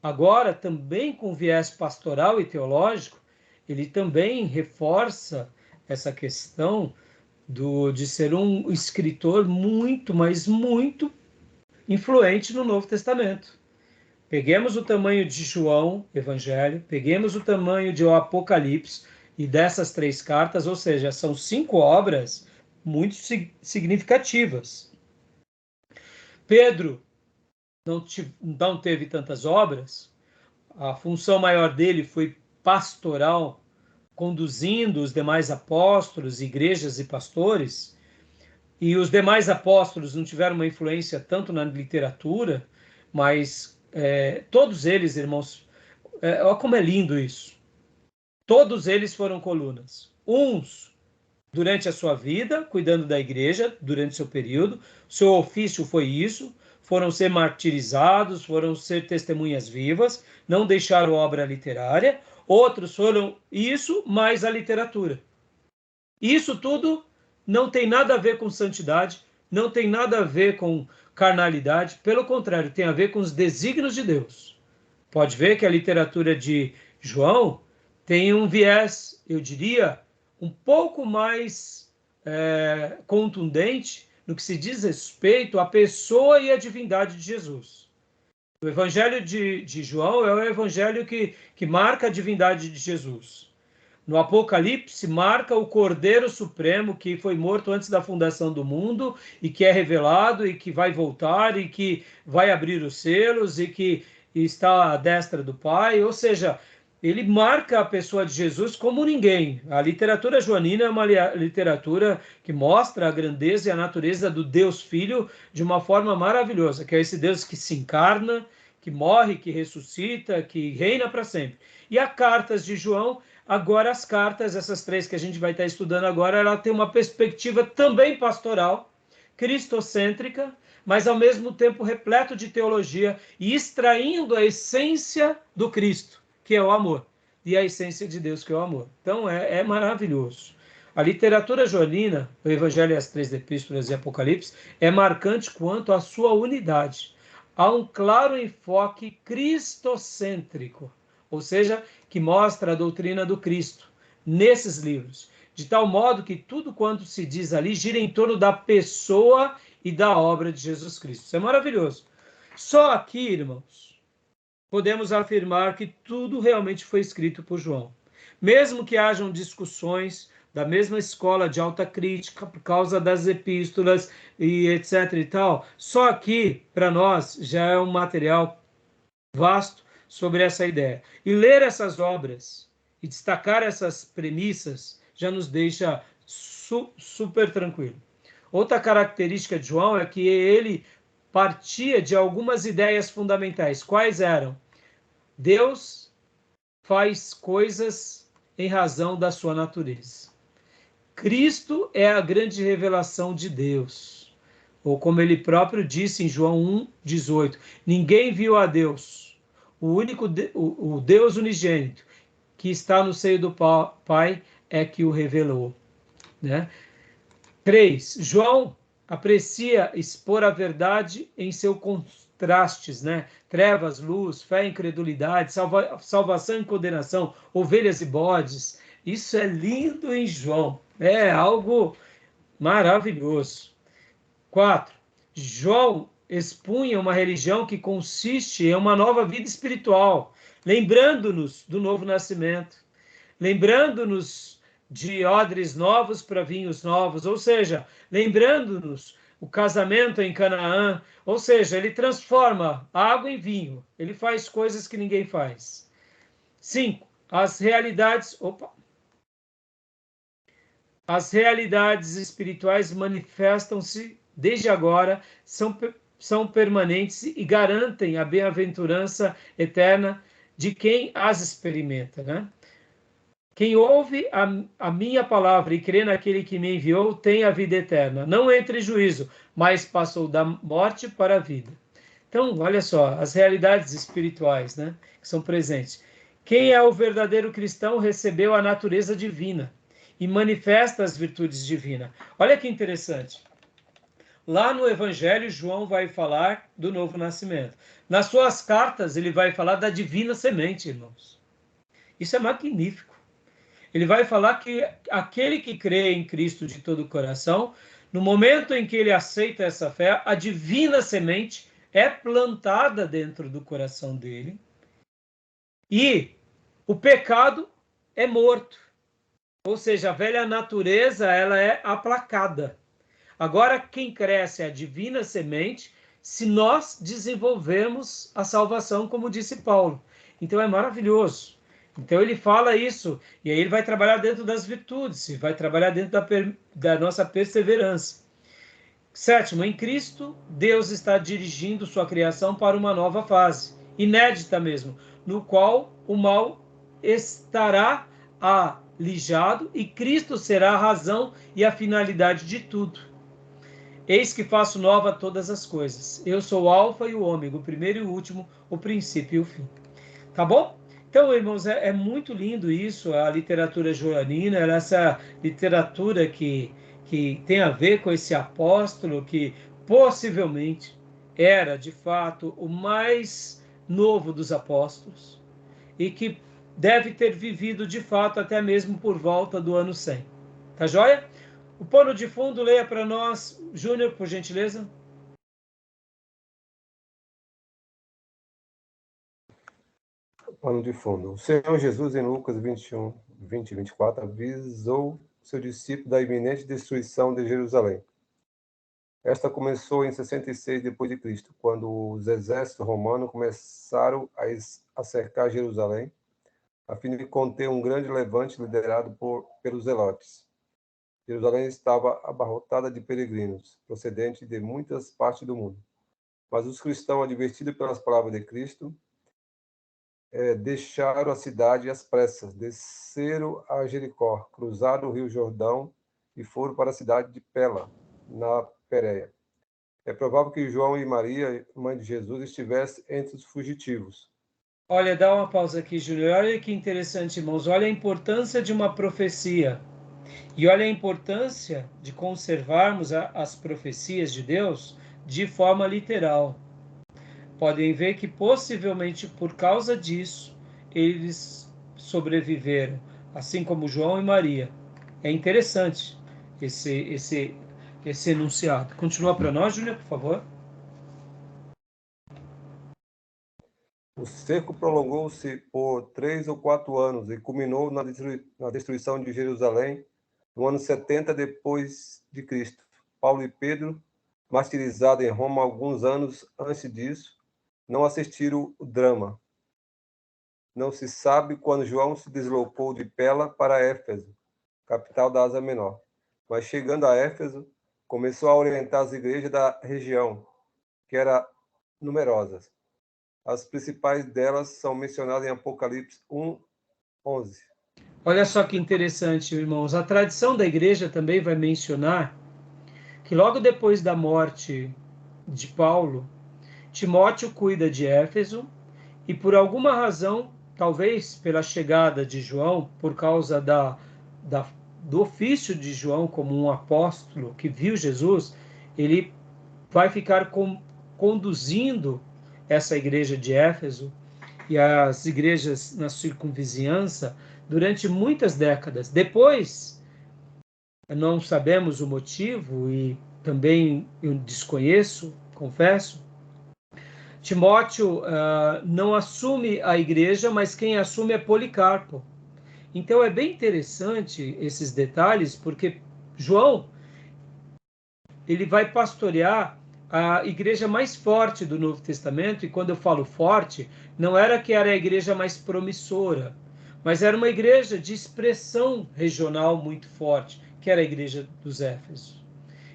agora também com viés pastoral e teológico, ele também reforça essa questão de ser um escritor muito, mas muito influente no Novo Testamento. Peguemos o tamanho de João, Evangelho, peguemos o tamanho de o Apocalipse e dessas 3 cartas, ou seja, são 5 obras muito significativas. Pedro não teve tantas obras, a função maior dele foi pastoral, conduzindo os demais apóstolos, igrejas e pastores, e os demais apóstolos não tiveram uma influência tanto na literatura, mas todos eles, irmãos, olha como é lindo isso. Todos eles foram colunas. Uns durante a sua vida, cuidando da igreja, durante seu período, seu ofício foi isso, foram ser martirizados, foram ser testemunhas vivas, não deixaram obra literária. Outros foram isso, mais a literatura. Isso tudo não tem nada a ver com santidade, não tem nada a ver com carnalidade, pelo contrário, tem a ver com os desígnios de Deus. Pode ver que a literatura de João tem um viés, eu diria, um pouco mais contundente no que se diz respeito à pessoa e à divindade de Jesus. O evangelho de João é o evangelho que marca a divindade de Jesus. No Apocalipse, marca o Cordeiro Supremo que foi morto antes da fundação do mundo e que é revelado e que vai voltar e que vai abrir os selos e que está à destra do Pai. Ou seja, ele marca a pessoa de Jesus como ninguém. A literatura joanina é uma literatura que mostra a grandeza e a natureza do Deus Filho de uma forma maravilhosa, que é esse Deus que se encarna, que morre, que ressuscita, que reina para sempre. E as cartas de João, agora as cartas, essas 3 que a gente vai estar estudando agora, ela tem uma perspectiva também pastoral, cristocêntrica, mas ao mesmo tempo repleto de teologia e extraindo a essência do Cristo, que é o amor, e a essência de Deus, que é o amor. Então é maravilhoso. A literatura joanina, o Evangelho e as 3 epístolas e Apocalipse, é marcante quanto à sua unidade. Há um claro enfoque cristocêntrico, ou seja, que mostra a doutrina do Cristo nesses livros, de tal modo que tudo quanto se diz ali gira em torno da pessoa e da obra de Jesus Cristo. Isso é maravilhoso. Só aqui, irmãos, podemos afirmar que tudo realmente foi escrito por João. Mesmo que hajam discussões da mesma escola de alta crítica por causa das epístolas e etc e tal, só aqui, para nós, já é um material vasto sobre essa ideia. E ler essas obras e destacar essas premissas já nos deixa super tranquilo. Outra característica de João é que ele partia de algumas ideias fundamentais. Quais eram? Deus faz coisas em razão da sua natureza. Cristo é a grande revelação de Deus. Ou como ele próprio disse em João 1,18, ninguém viu a Deus. O Deus unigênito que está no seio do Pai é que o revelou. Né? 3. João aprecia expor a verdade em seus contrastes, né? Trevas, luz, fé e incredulidade, salvação e condenação, ovelhas e bodes. Isso é lindo em João. É algo maravilhoso. 4. João expunha uma religião que consiste em uma nova vida espiritual, lembrando-nos do novo nascimento, lembrando-nos de odres novos para vinhos novos, ou seja, lembrando-nos o casamento em Canaã, ou seja, ele transforma água em vinho, ele faz coisas que ninguém faz. 5. As realidades espirituais manifestam-se desde agora, são são permanentes e garantem a bem-aventurança eterna de quem as experimenta, né? Quem ouve a minha palavra e crê naquele que me enviou tem a vida eterna. Não entra em juízo, mas passou da morte para a vida. Então, olha só, as realidades espirituais, né, que são presentes. Quem é o verdadeiro cristão recebeu a natureza divina e manifesta as virtudes divinas. Olha que interessante. Lá no Evangelho, João vai falar do novo nascimento. Nas suas cartas, ele vai falar da divina semente, irmãos. Isso é magnífico. Ele vai falar que aquele que crê em Cristo de todo o coração, no momento em que ele aceita essa fé, a divina semente é plantada dentro do coração dele e o pecado é morto. Ou seja, a velha natureza ela é aplacada. Agora, quem cresce é a divina semente se nós desenvolvermos a salvação, como disse Paulo. Então é maravilhoso. Então ele fala isso, e aí ele vai trabalhar dentro das virtudes, vai trabalhar dentro da nossa perseverança. Sétimo, em Cristo, Deus está dirigindo sua criação para uma nova fase, inédita mesmo, no qual o mal estará alijado e Cristo será a razão e a finalidade de tudo. Eis que faço nova todas as coisas. Eu sou o Alfa e o Ômega, o primeiro e o último, o princípio e o fim. Tá bom? Então, irmãos, é muito lindo isso, a literatura joanina, essa literatura que tem a ver com esse apóstolo que possivelmente era, de fato, o mais novo dos apóstolos e que deve ter vivido, de fato, até mesmo por volta do ano 100. Tá joia? O pano de fundo, leia para nós, Júnior, por gentileza. Pano de fundo. O Senhor Jesus, em Lucas 21, 20 e 24, avisou seu discípulo da iminente destruição de Jerusalém. Esta começou em 66 d.C., quando os exércitos romanos começaram a cercar Jerusalém, a fim de conter um grande levante liderado pelos zelotes. Jerusalém estava abarrotada de peregrinos, procedentes de muitas partes do mundo. Mas os cristãos, advertidos pelas palavras de Cristo, deixaram a cidade às pressas, desceram a Jericó, cruzaram o rio Jordão e foram para a cidade de Pela, na Pérea. É provável que João e Maria, mãe de Jesus, estivessem entre os fugitivos. Olha, dá uma pausa aqui, Júlio. Olha que interessante, irmãos. Olha a importância de uma profecia. E olha a importância de conservarmos as profecias de Deus de forma literal. Podem ver que possivelmente por causa disso eles sobreviveram, assim como João e Maria. É interessante esse enunciado. Continua para nós, Júlia, por favor. O cerco prolongou-se por 3 ou 4 anos e culminou na destruição de Jerusalém no ano 70 depois de Cristo. Paulo e Pedro, martirizados em Roma alguns anos antes disso, não assistiram o drama. Não se sabe quando João se deslocou de Pela para Éfeso, capital da Ásia Menor. Mas chegando a Éfeso, começou a orientar as igrejas da região, que eram numerosas. As principais delas são mencionadas em Apocalipse 1:11. Olha só que interessante, irmãos. A tradição da igreja também vai mencionar que logo depois da morte de Paulo, Timóteo cuida de Éfeso e por alguma razão, talvez pela chegada de João, por causa do ofício de João como um apóstolo que viu Jesus, ele vai ficar conduzindo essa igreja de Éfeso e as igrejas na circunvizinhança durante muitas décadas. Depois, não sabemos o motivo e também eu desconheço, confesso, Timóteo não assume a igreja, mas quem assume é Policarpo. Então é bem interessante esses detalhes, porque João ele vai pastorear a igreja mais forte do Novo Testamento, e quando eu falo forte, não era que era a igreja mais promissora, mas era uma igreja de expressão regional muito forte, que era a igreja dos Éfesos.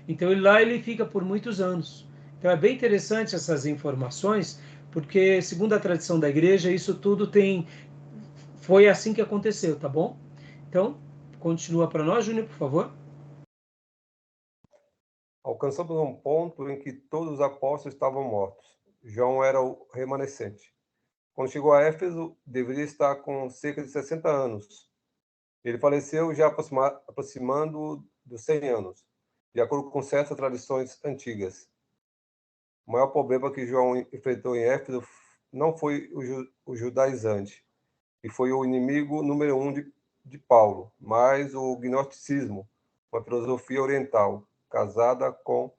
Então lá ele fica por muitos anos. Então é bem interessante essas informações, porque segundo a tradição da igreja, isso tudo foi assim que aconteceu, tá bom? Então, continua para nós, Júnior, por favor. Alcançamos um ponto em que todos os apóstolos estavam mortos. João era o remanescente. Quando chegou a Éfeso, deveria estar com cerca de 60 anos. Ele faleceu já aproximando dos 100 anos, de acordo com certas tradições antigas. O maior problema que João enfrentou em Éfeso não foi o judaizante, que foi o inimigo número 1 de Paulo, mas o gnosticismo, uma filosofia oriental, casada com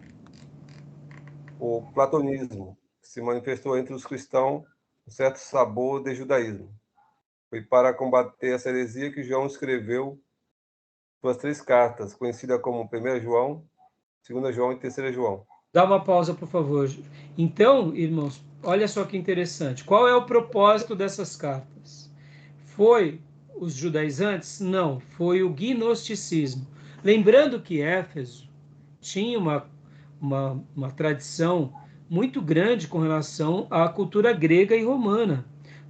o platonismo, que se manifestou entre os cristãos um certo sabor de judaísmo. Foi para combater essa heresia que João escreveu suas 3 cartas, conhecidas como 1 João, 2 João e 3 João. Dá uma pausa, por favor. Então, irmãos, olha só que interessante. Qual é o propósito dessas cartas? Foi os judaizantes? Não, foi o gnosticismo. Lembrando que Éfeso tinha uma tradição muito grande com relação à cultura grega e romana.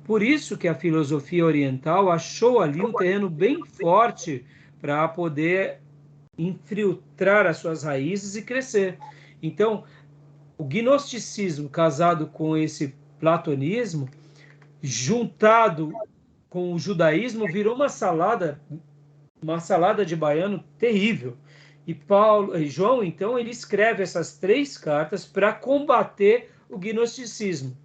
Por isso que a filosofia oriental achou ali um terreno bem forte para poder infiltrar as suas raízes e crescer. Então, o gnosticismo casado com esse platonismo, juntado com o judaísmo, virou uma salada de baiano terrível. E João, então, ele escreve essas 3 cartas para combater o gnosticismo.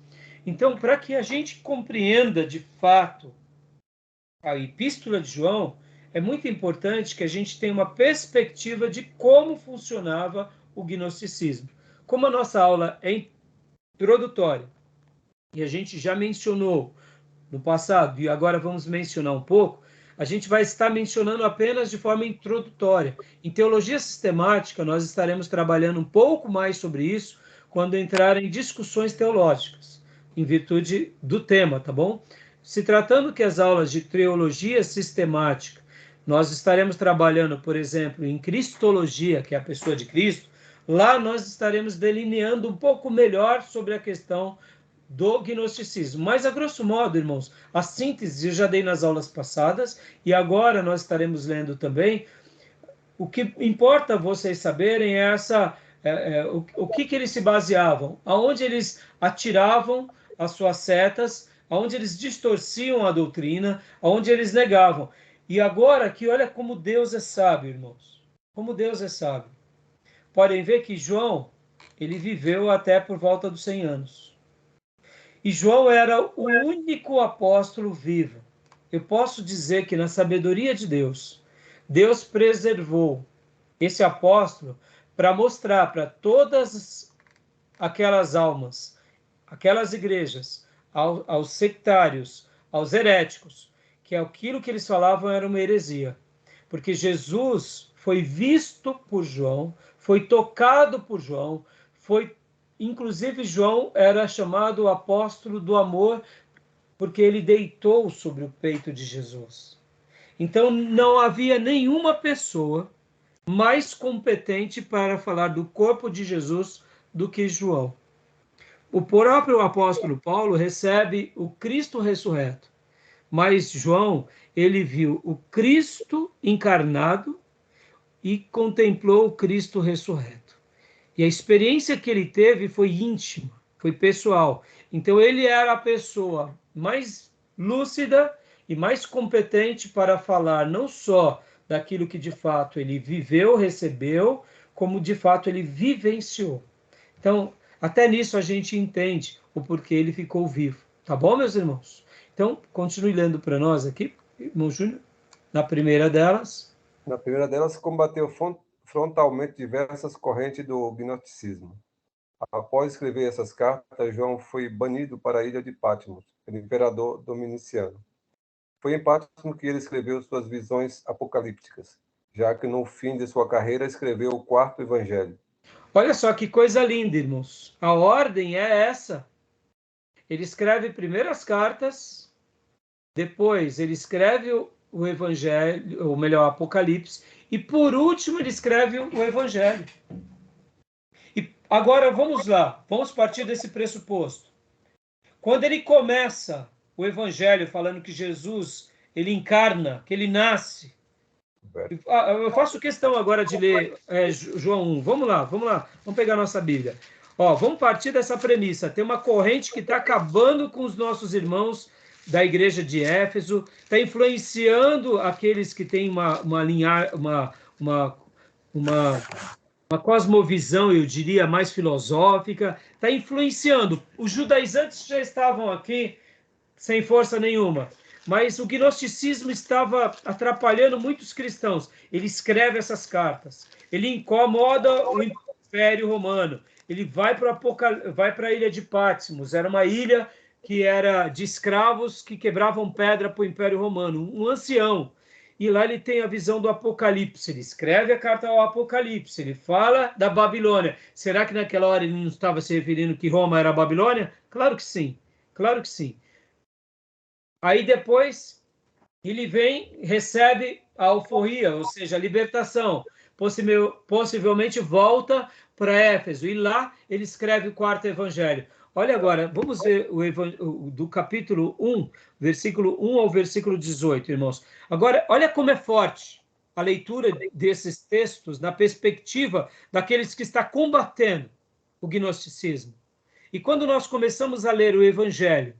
Então, para que a gente compreenda de fato a Epístola de João, é muito importante que a gente tenha uma perspectiva de como funcionava o gnosticismo. Como a nossa aula é introdutória, e a gente já mencionou no passado, e agora vamos mencionar um pouco, a gente vai estar mencionando apenas de forma introdutória. Em teologia sistemática, nós estaremos trabalhando um pouco mais sobre isso quando entrar em discussões teológicas, em virtude do tema, tá bom? Se tratando que as aulas de teologia sistemática, nós estaremos trabalhando, por exemplo, em cristologia, que é a pessoa de Cristo, lá nós estaremos delineando um pouco melhor sobre a questão do gnosticismo. Mas, a grosso modo, irmãos, a síntese eu já dei nas aulas passadas e agora nós estaremos lendo também. O que importa vocês saberem é o que eles se baseavam, aonde eles atiravam as suas setas, aonde eles distorciam a doutrina, aonde eles negavam. E agora aqui, olha como Deus é sábio, irmãos. Como Deus é sábio. Podem ver que João, ele viveu até por volta dos 100 anos. E João era o único apóstolo vivo. Eu posso dizer que na sabedoria de Deus, Deus preservou esse apóstolo para mostrar para todas aquelas almas, aquelas igrejas, aos sectários, aos heréticos, que aquilo que eles falavam era uma heresia. Porque Jesus foi visto por João, foi tocado por João, inclusive João era chamado o apóstolo do amor, porque ele deitou sobre o peito de Jesus. Então não havia nenhuma pessoa mais competente para falar do corpo de Jesus do que João. O próprio apóstolo Paulo recebe o Cristo ressurreto, mas João, ele viu o Cristo encarnado e contemplou o Cristo ressurreto. E a experiência que ele teve foi íntima, foi pessoal. Então ele era a pessoa mais lúcida e mais competente para falar não só daquilo que de fato ele viveu, recebeu, como de fato ele vivenciou. Então, até nisso a gente entende o porquê ele ficou vivo. Tá bom, meus irmãos? Então, continue lendo para nós aqui, irmão Júnior, na primeira delas. Na primeira delas, combateu frontalmente diversas correntes do gnosticismo. Após escrever essas cartas, João foi banido para a ilha de Patmos, pelo imperador Dominiciano. Foi em Patmos que ele escreveu suas visões apocalípticas, já que no fim de sua carreira escreveu o 4º evangelho. Olha só que coisa linda, irmãos. A ordem é essa. Ele escreve primeiro as cartas, depois ele escreve o evangelho, ou melhor, o Apocalipse, e por último ele escreve o evangelho. Agora, vamos lá. Vamos partir desse pressuposto. Quando ele começa o evangelho falando que Jesus, ele encarna, que ele nasce. Eu faço questão agora de ler João 1. Vamos lá. Vamos pegar a nossa Bíblia. Ó, vamos partir dessa premissa. Tem uma corrente que está acabando com os nossos irmãos da igreja de Éfeso, está influenciando aqueles que têm uma cosmovisão, eu diria, mais filosófica, está influenciando. Os judaizantes já estavam aqui sem força nenhuma, mas o gnosticismo estava atrapalhando muitos cristãos. Ele escreve essas cartas, ele incomoda o Império Romano, ele vai para a ilha de Patmos, era uma ilha que era de escravos que quebravam pedra para o Império Romano, um ancião. E lá ele tem a visão do Apocalipse, ele escreve a carta ao Apocalipse, ele fala da Babilônia. Será que naquela hora ele não estava se referindo que Roma era a Babilônia? Claro que sim, claro que sim. Aí depois ele vem, recebe a alforria, ou seja, a libertação, possivelmente volta para Éfeso, e lá ele escreve o quarto evangelho. Olha agora, vamos ver do capítulo 1, versículo 1 ao versículo 18, irmãos. Agora, olha como é forte a leitura desses textos na perspectiva daqueles que estão combatendo o gnosticismo. E quando nós começamos a ler o Evangelho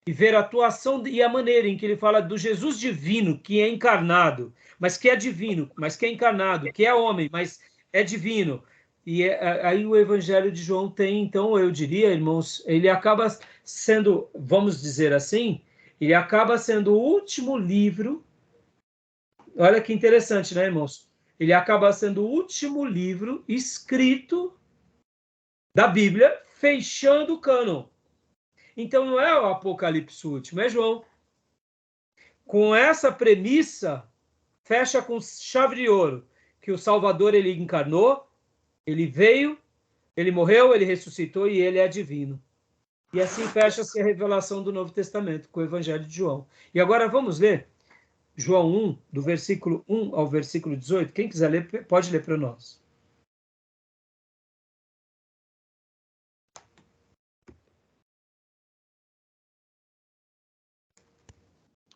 e ver a atuação e a maneira em que ele fala do Jesus divino, que é encarnado, mas que é divino, mas que é encarnado, que é homem, mas é divino. E aí o Evangelho de João tem, então, eu diria, irmãos, ele acaba sendo, vamos dizer assim, ele acaba sendo o último livro. Olha que interessante, né, irmãos? Ele acaba sendo o último livro escrito da Bíblia, fechando o cânon. Então não é o Apocalipse último, é João. Com essa premissa, fecha com chave de ouro, que o Salvador ele encarnou, ele veio, ele morreu, ele ressuscitou e ele é divino. E assim fecha-se a revelação do Novo Testamento com o Evangelho de João. E agora vamos ler João 1, do versículo 1 ao versículo 18. Quem quiser ler, pode ler para nós.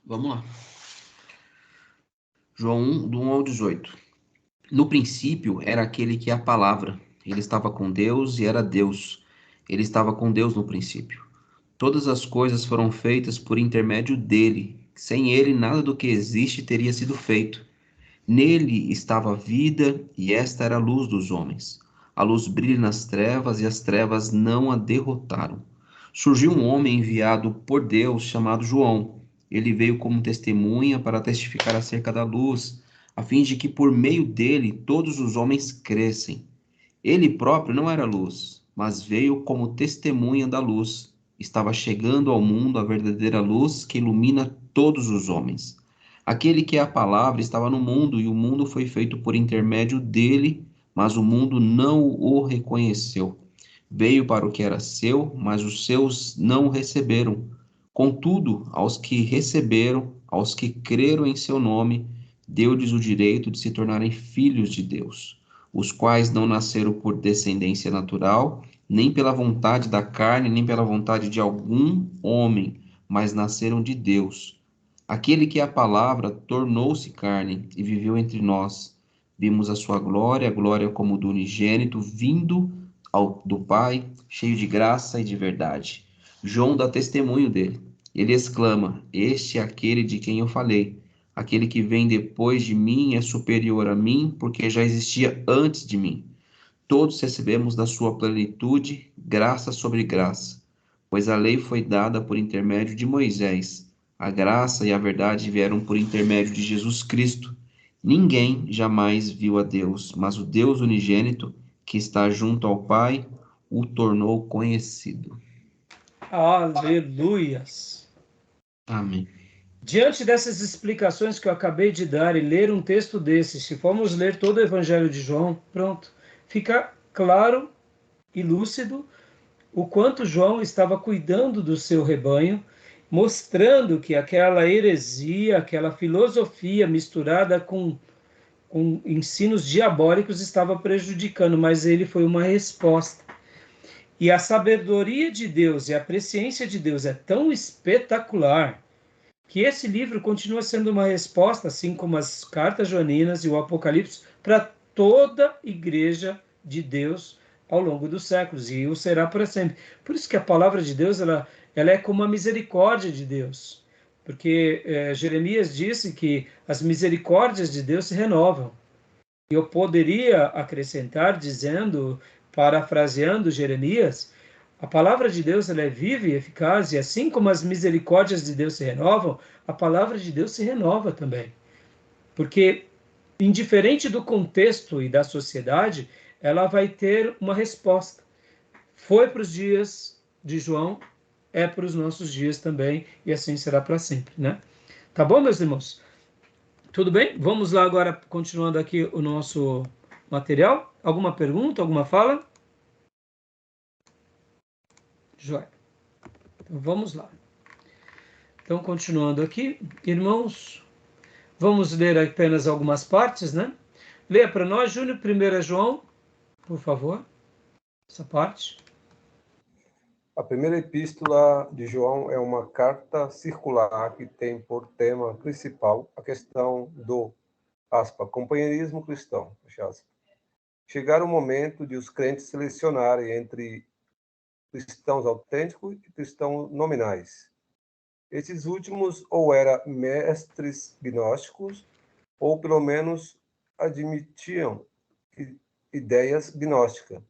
Vamos lá. João 1, do 1 ao 18. No princípio era aquele que é a palavra. Ele estava com Deus e era Deus. Ele estava com Deus no princípio. Todas as coisas foram feitas por intermédio dele. Sem ele, nada do que existe teria sido feito. Nele estava a vida, e esta era a luz dos homens. A luz brilha nas trevas, e as trevas não a derrotaram. Surgiu um homem enviado por Deus, chamado João. Ele veio como testemunha para testificar acerca da luz, a fim de que por meio dele todos os homens crescem. Ele próprio não era luz, mas veio como testemunha da luz. Estava chegando ao mundo a verdadeira luz que ilumina todos os homens. Aquele que é a palavra estava no mundo, e o mundo foi feito por intermédio dele, mas o mundo não o reconheceu. Veio para o que era seu, mas os seus não o receberam. Contudo, aos que receberam, aos que creram em seu nome, deu-lhes o direito de se tornarem filhos de Deus, os quais não nasceram por descendência natural, nem pela vontade da carne, nem pela vontade de algum homem, mas nasceram de Deus. Aquele que é a palavra tornou-se carne e viveu entre nós. Vimos a sua glória, a glória como do unigênito, vindo do Pai, cheio de graça e de verdade. João dá testemunho dele. Ele exclama: Este é aquele de quem eu falei. Aquele que vem depois de mim é superior a mim, porque já existia antes de mim. Todos recebemos da sua plenitude graça sobre graça, pois a lei foi dada por intermédio de Moisés. A graça e a verdade vieram por intermédio de Jesus Cristo. Ninguém jamais viu a Deus, mas o Deus unigênito, que está junto ao Pai, o tornou conhecido. Aleluias! Amém. Diante dessas explicações que eu acabei de dar e ler um texto desse, se formos ler todo o Evangelho de João, pronto, fica claro e lúcido o quanto João estava cuidando do seu rebanho, mostrando que aquela heresia, aquela filosofia misturada com ensinos diabólicos estava prejudicando, mas ele foi uma resposta. E a sabedoria de Deus e a presciência de Deus é tão espetacular que esse livro continua sendo uma resposta, assim como as cartas joaninas e o Apocalipse, para toda a igreja de Deus ao longo dos séculos, e o será para sempre. Por isso que a palavra de Deus ela é como a misericórdia de Deus, porque Jeremias disse que as misericórdias de Deus se renovam. Eu poderia acrescentar dizendo, parafraseando Jeremias, a palavra de Deus ela é viva e eficaz, e assim como as misericórdias de Deus se renovam, a palavra de Deus se renova também. Porque, indiferente do contexto e da sociedade, ela vai ter uma resposta. Foi para os dias de João, é para os nossos dias também, e assim será para sempre, né? Tá bom, meus irmãos? Tudo bem? Vamos lá agora, continuando aqui o nosso material. Alguma pergunta, alguma fala? Joia. Então, vamos lá. Então, continuando aqui, irmãos, vamos ler apenas algumas partes, né? Leia para nós, Júnior, 1 João, por favor, essa parte. A primeira epístola de João é uma carta circular que tem por tema principal a questão do, companheirismo cristão, Chegar o momento de os crentes selecionarem entre cristãos autênticos e cristãos nominais. Esses últimos ou eram mestres gnósticos, ou pelo menos admitiam ideias gnósticas,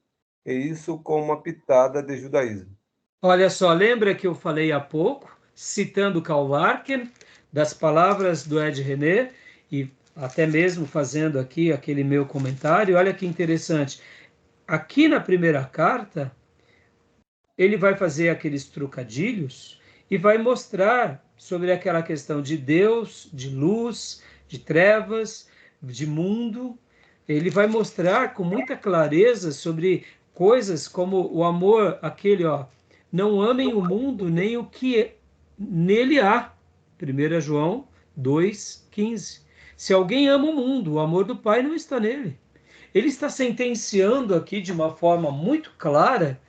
e isso com uma pitada de judaísmo. Olha só, lembra que eu falei há pouco, citando Karl Barker, das palavras do Ed René, e até mesmo fazendo aqui aquele meu comentário, olha que interessante. Aqui na primeira carta, ele vai fazer aqueles trocadilhos e vai mostrar sobre aquela questão de Deus, de luz, de trevas, de mundo. Ele vai mostrar com muita clareza sobre coisas como o amor, aquele, ó, não amem o mundo nem o que nele há. 1 João 2,15. Se alguém ama o mundo, o amor do Pai não está nele. Ele está sentenciando aqui de uma forma muito clara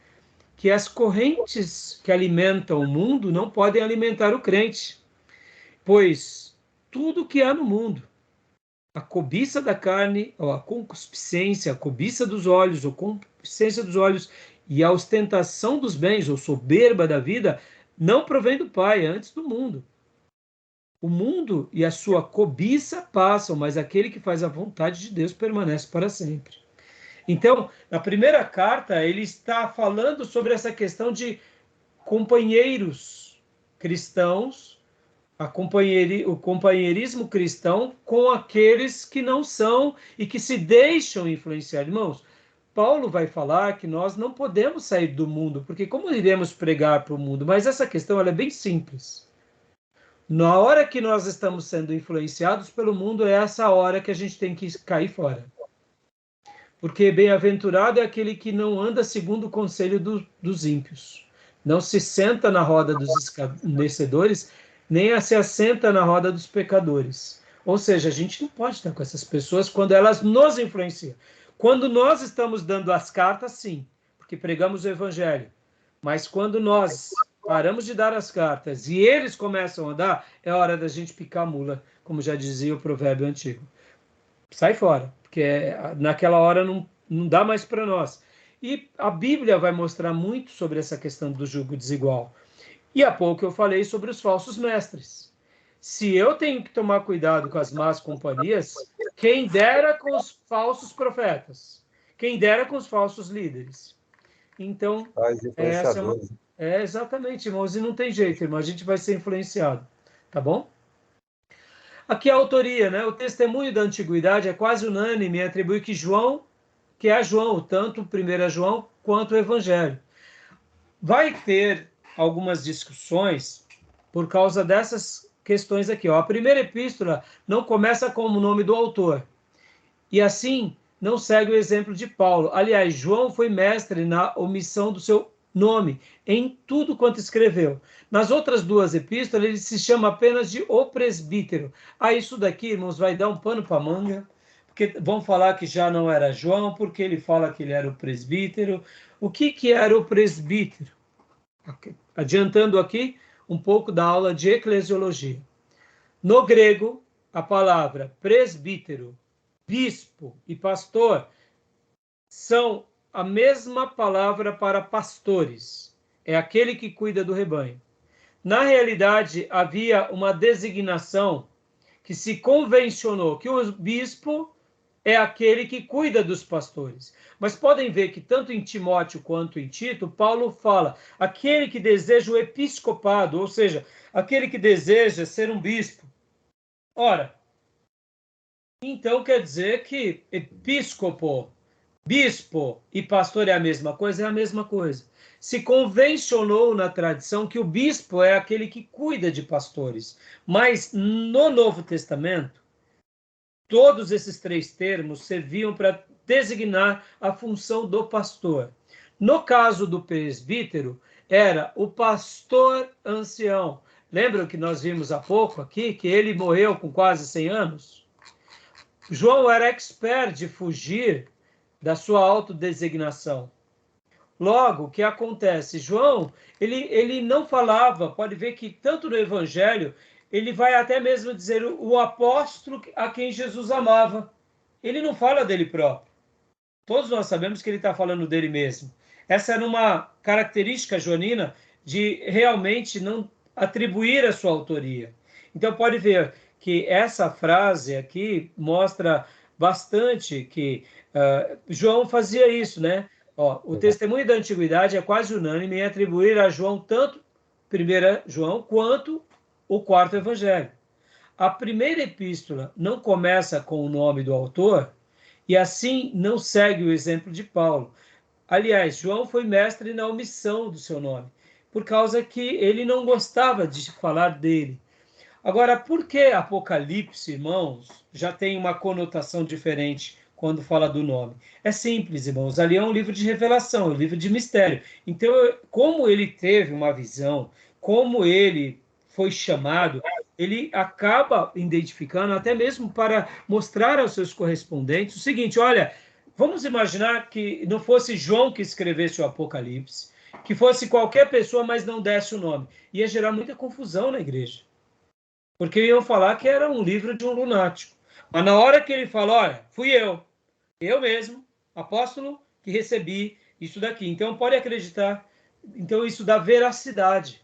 que as correntes que alimentam o mundo não podem alimentar o crente, pois tudo que há no mundo, a cobiça da carne, ou a concupiscência, a cobiça dos olhos, ou concupiscência dos olhos, e a ostentação dos bens, ou soberba da vida, não provém do Pai, antes do mundo. O mundo e a sua cobiça passam, mas aquele que faz a vontade de Deus permanece para sempre. Então, na primeira carta, ele está falando sobre essa questão de companheiros cristãos, o companheirismo cristão com aqueles que não são e que se deixam influenciar. Irmãos, Paulo vai falar que nós não podemos sair do mundo, porque como iremos pregar para o mundo? Mas essa questão ela é bem simples. Na hora que nós estamos sendo influenciados pelo mundo, é essa hora que a gente tem que cair fora. Porque bem-aventurado é aquele que não anda segundo o conselho dos ímpios. Não se senta na roda dos escarnecedores, nem se assenta na roda dos pecadores. Ou seja, a gente não pode estar com essas pessoas quando elas nos influenciam. Quando nós estamos dando as cartas, sim, porque pregamos o evangelho. Mas quando nós paramos de dar as cartas e eles começam a dar, é hora da gente picar a mula, como já dizia o provérbio antigo. Sai fora, porque naquela hora não dá mais para nós. E a Bíblia vai mostrar muito sobre essa questão do jugo desigual. E há pouco eu falei sobre os falsos mestres. Se eu tenho que tomar cuidado com as más companhias, quem dera com os falsos profetas, quem dera com os falsos líderes. Então, essa exatamente, irmãos, e não tem jeito, irmão, a gente vai ser influenciado, tá bom? Aqui a autoria, né? O testemunho da antiguidade é quase unânime e atribui que é a João, tanto 1 João quanto o Evangelho. Vai ter algumas discussões por causa dessas questões aqui. Ó. A primeira epístola não começa com o nome do autor. E assim, não segue o exemplo de Paulo. Aliás, João foi mestre na omissão do seu nome em tudo quanto escreveu. Nas outras duas epístolas, ele se chama apenas de o presbítero. Isso daqui, irmãos, vai dar um pano para manga, porque vão falar que já não era João, porque ele fala que ele era o presbítero. O que era o presbítero? Adiantando aqui um pouco da aula de eclesiologia. No grego, a palavra presbítero, bispo e pastor são a mesma palavra para pastores. É aquele que cuida do rebanho. Na realidade, havia uma designação que se convencionou que o bispo é aquele que cuida dos pastores. Mas podem ver que tanto em Timóteo quanto em Tito, Paulo fala aquele que deseja o episcopado, ou seja, aquele que deseja ser um bispo. Ora, então quer dizer que episcopo, bispo e pastor é a mesma coisa? É a mesma coisa. Se convencionou na tradição que o bispo é aquele que cuida de pastores. Mas no Novo Testamento, todos esses três termos serviam para designar a função do pastor. No caso do presbítero, era o pastor ancião. Lembram que nós vimos há pouco aqui que ele morreu com quase 100 anos? João era expert de fugir da sua autodesignação. Logo, o que acontece? João, ele não falava, pode ver que tanto no Evangelho, ele vai até mesmo dizer o apóstolo a quem Jesus amava. Ele não fala dele próprio. Todos nós sabemos que ele está falando dele mesmo. Essa era uma característica joanina de realmente não atribuir a sua autoria. Então pode ver que essa frase aqui mostra bastante que João fazia isso, né? Ó, o testemunho da antiguidade é quase unânime em atribuir a João tanto 1 João quanto o quarto evangelho. A primeira epístola não começa com o nome do autor e assim não segue o exemplo de Paulo. Aliás, João foi mestre na omissão do seu nome, por causa que ele não gostava de falar dele. Agora, por que Apocalipse, irmãos, já tem uma conotação diferente quando fala do nome? É simples, irmãos. Ali é um livro de revelação, um livro de mistério. Então, como ele teve uma visão, como ele foi chamado, ele acaba identificando, até mesmo para mostrar aos seus correspondentes, o seguinte: olha, vamos imaginar que não fosse João que escrevesse o Apocalipse, que fosse qualquer pessoa, mas não desse o nome. Ia gerar muita confusão na igreja. Porque iam falar que era um livro de um lunático. Mas na hora que ele fala, olha, fui eu mesmo, apóstolo, que recebi isso daqui. Então pode acreditar. Então isso dá veracidade.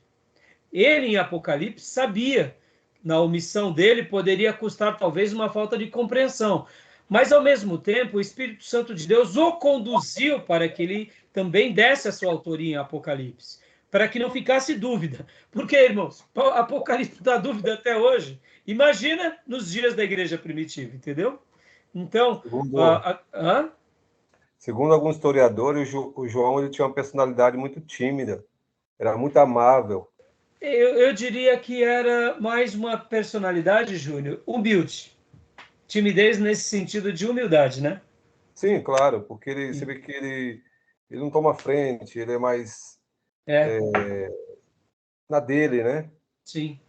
Ele em Apocalipse sabia, na omissão dele poderia custar talvez uma falta de compreensão. Mas ao mesmo tempo o Espírito Santo de Deus o conduziu para que ele também desse a sua autoria em Apocalipse, para que não ficasse dúvida. Porque, irmãos, Apocalipse dá dúvida até hoje. Imagina nos dias da igreja primitiva, entendeu? Então, segundo alguns historiadores, o João ele tinha uma personalidade muito tímida, era muito amável. Eu diria que era mais uma personalidade, Júnior, humilde. Timidez nesse sentido de humildade, né? Sim, claro, porque você vê que ele não toma frente, ele é mais na dele, né? Sim.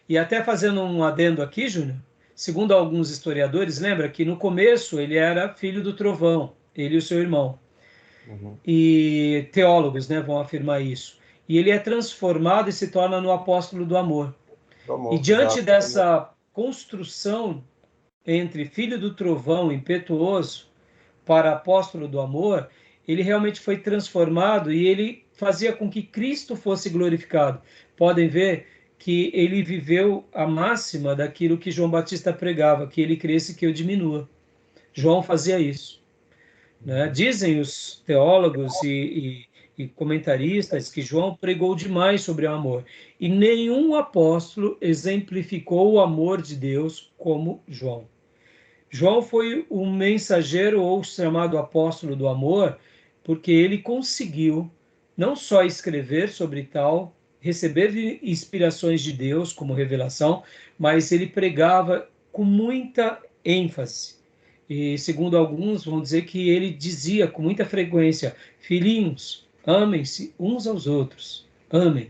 E até fazendo um adendo aqui, Júnior, segundo alguns historiadores, lembra que no começo ele era filho do trovão, ele e o seu irmão. Uhum. E teólogos, né, vão afirmar isso. E ele é transformado e se torna no apóstolo do amor. E diante dessa construção entre filho do trovão impetuoso para apóstolo do amor, ele realmente foi transformado e ele fazia com que Cristo fosse glorificado. Podem ver que ele viveu a máxima daquilo que João Batista pregava, que ele cresça e que eu diminua. João fazia isso. Né? Dizem os teólogos e comentaristas que João pregou demais sobre o amor. E nenhum apóstolo exemplificou o amor de Deus como João. João foi um mensageiro ou chamado apóstolo do amor, porque ele conseguiu não só escrever sobre tal, receber inspirações de Deus como revelação, mas ele pregava com muita ênfase. E segundo alguns, vão dizer que ele dizia com muita frequência: filhinhos, amem-se uns aos outros, amem.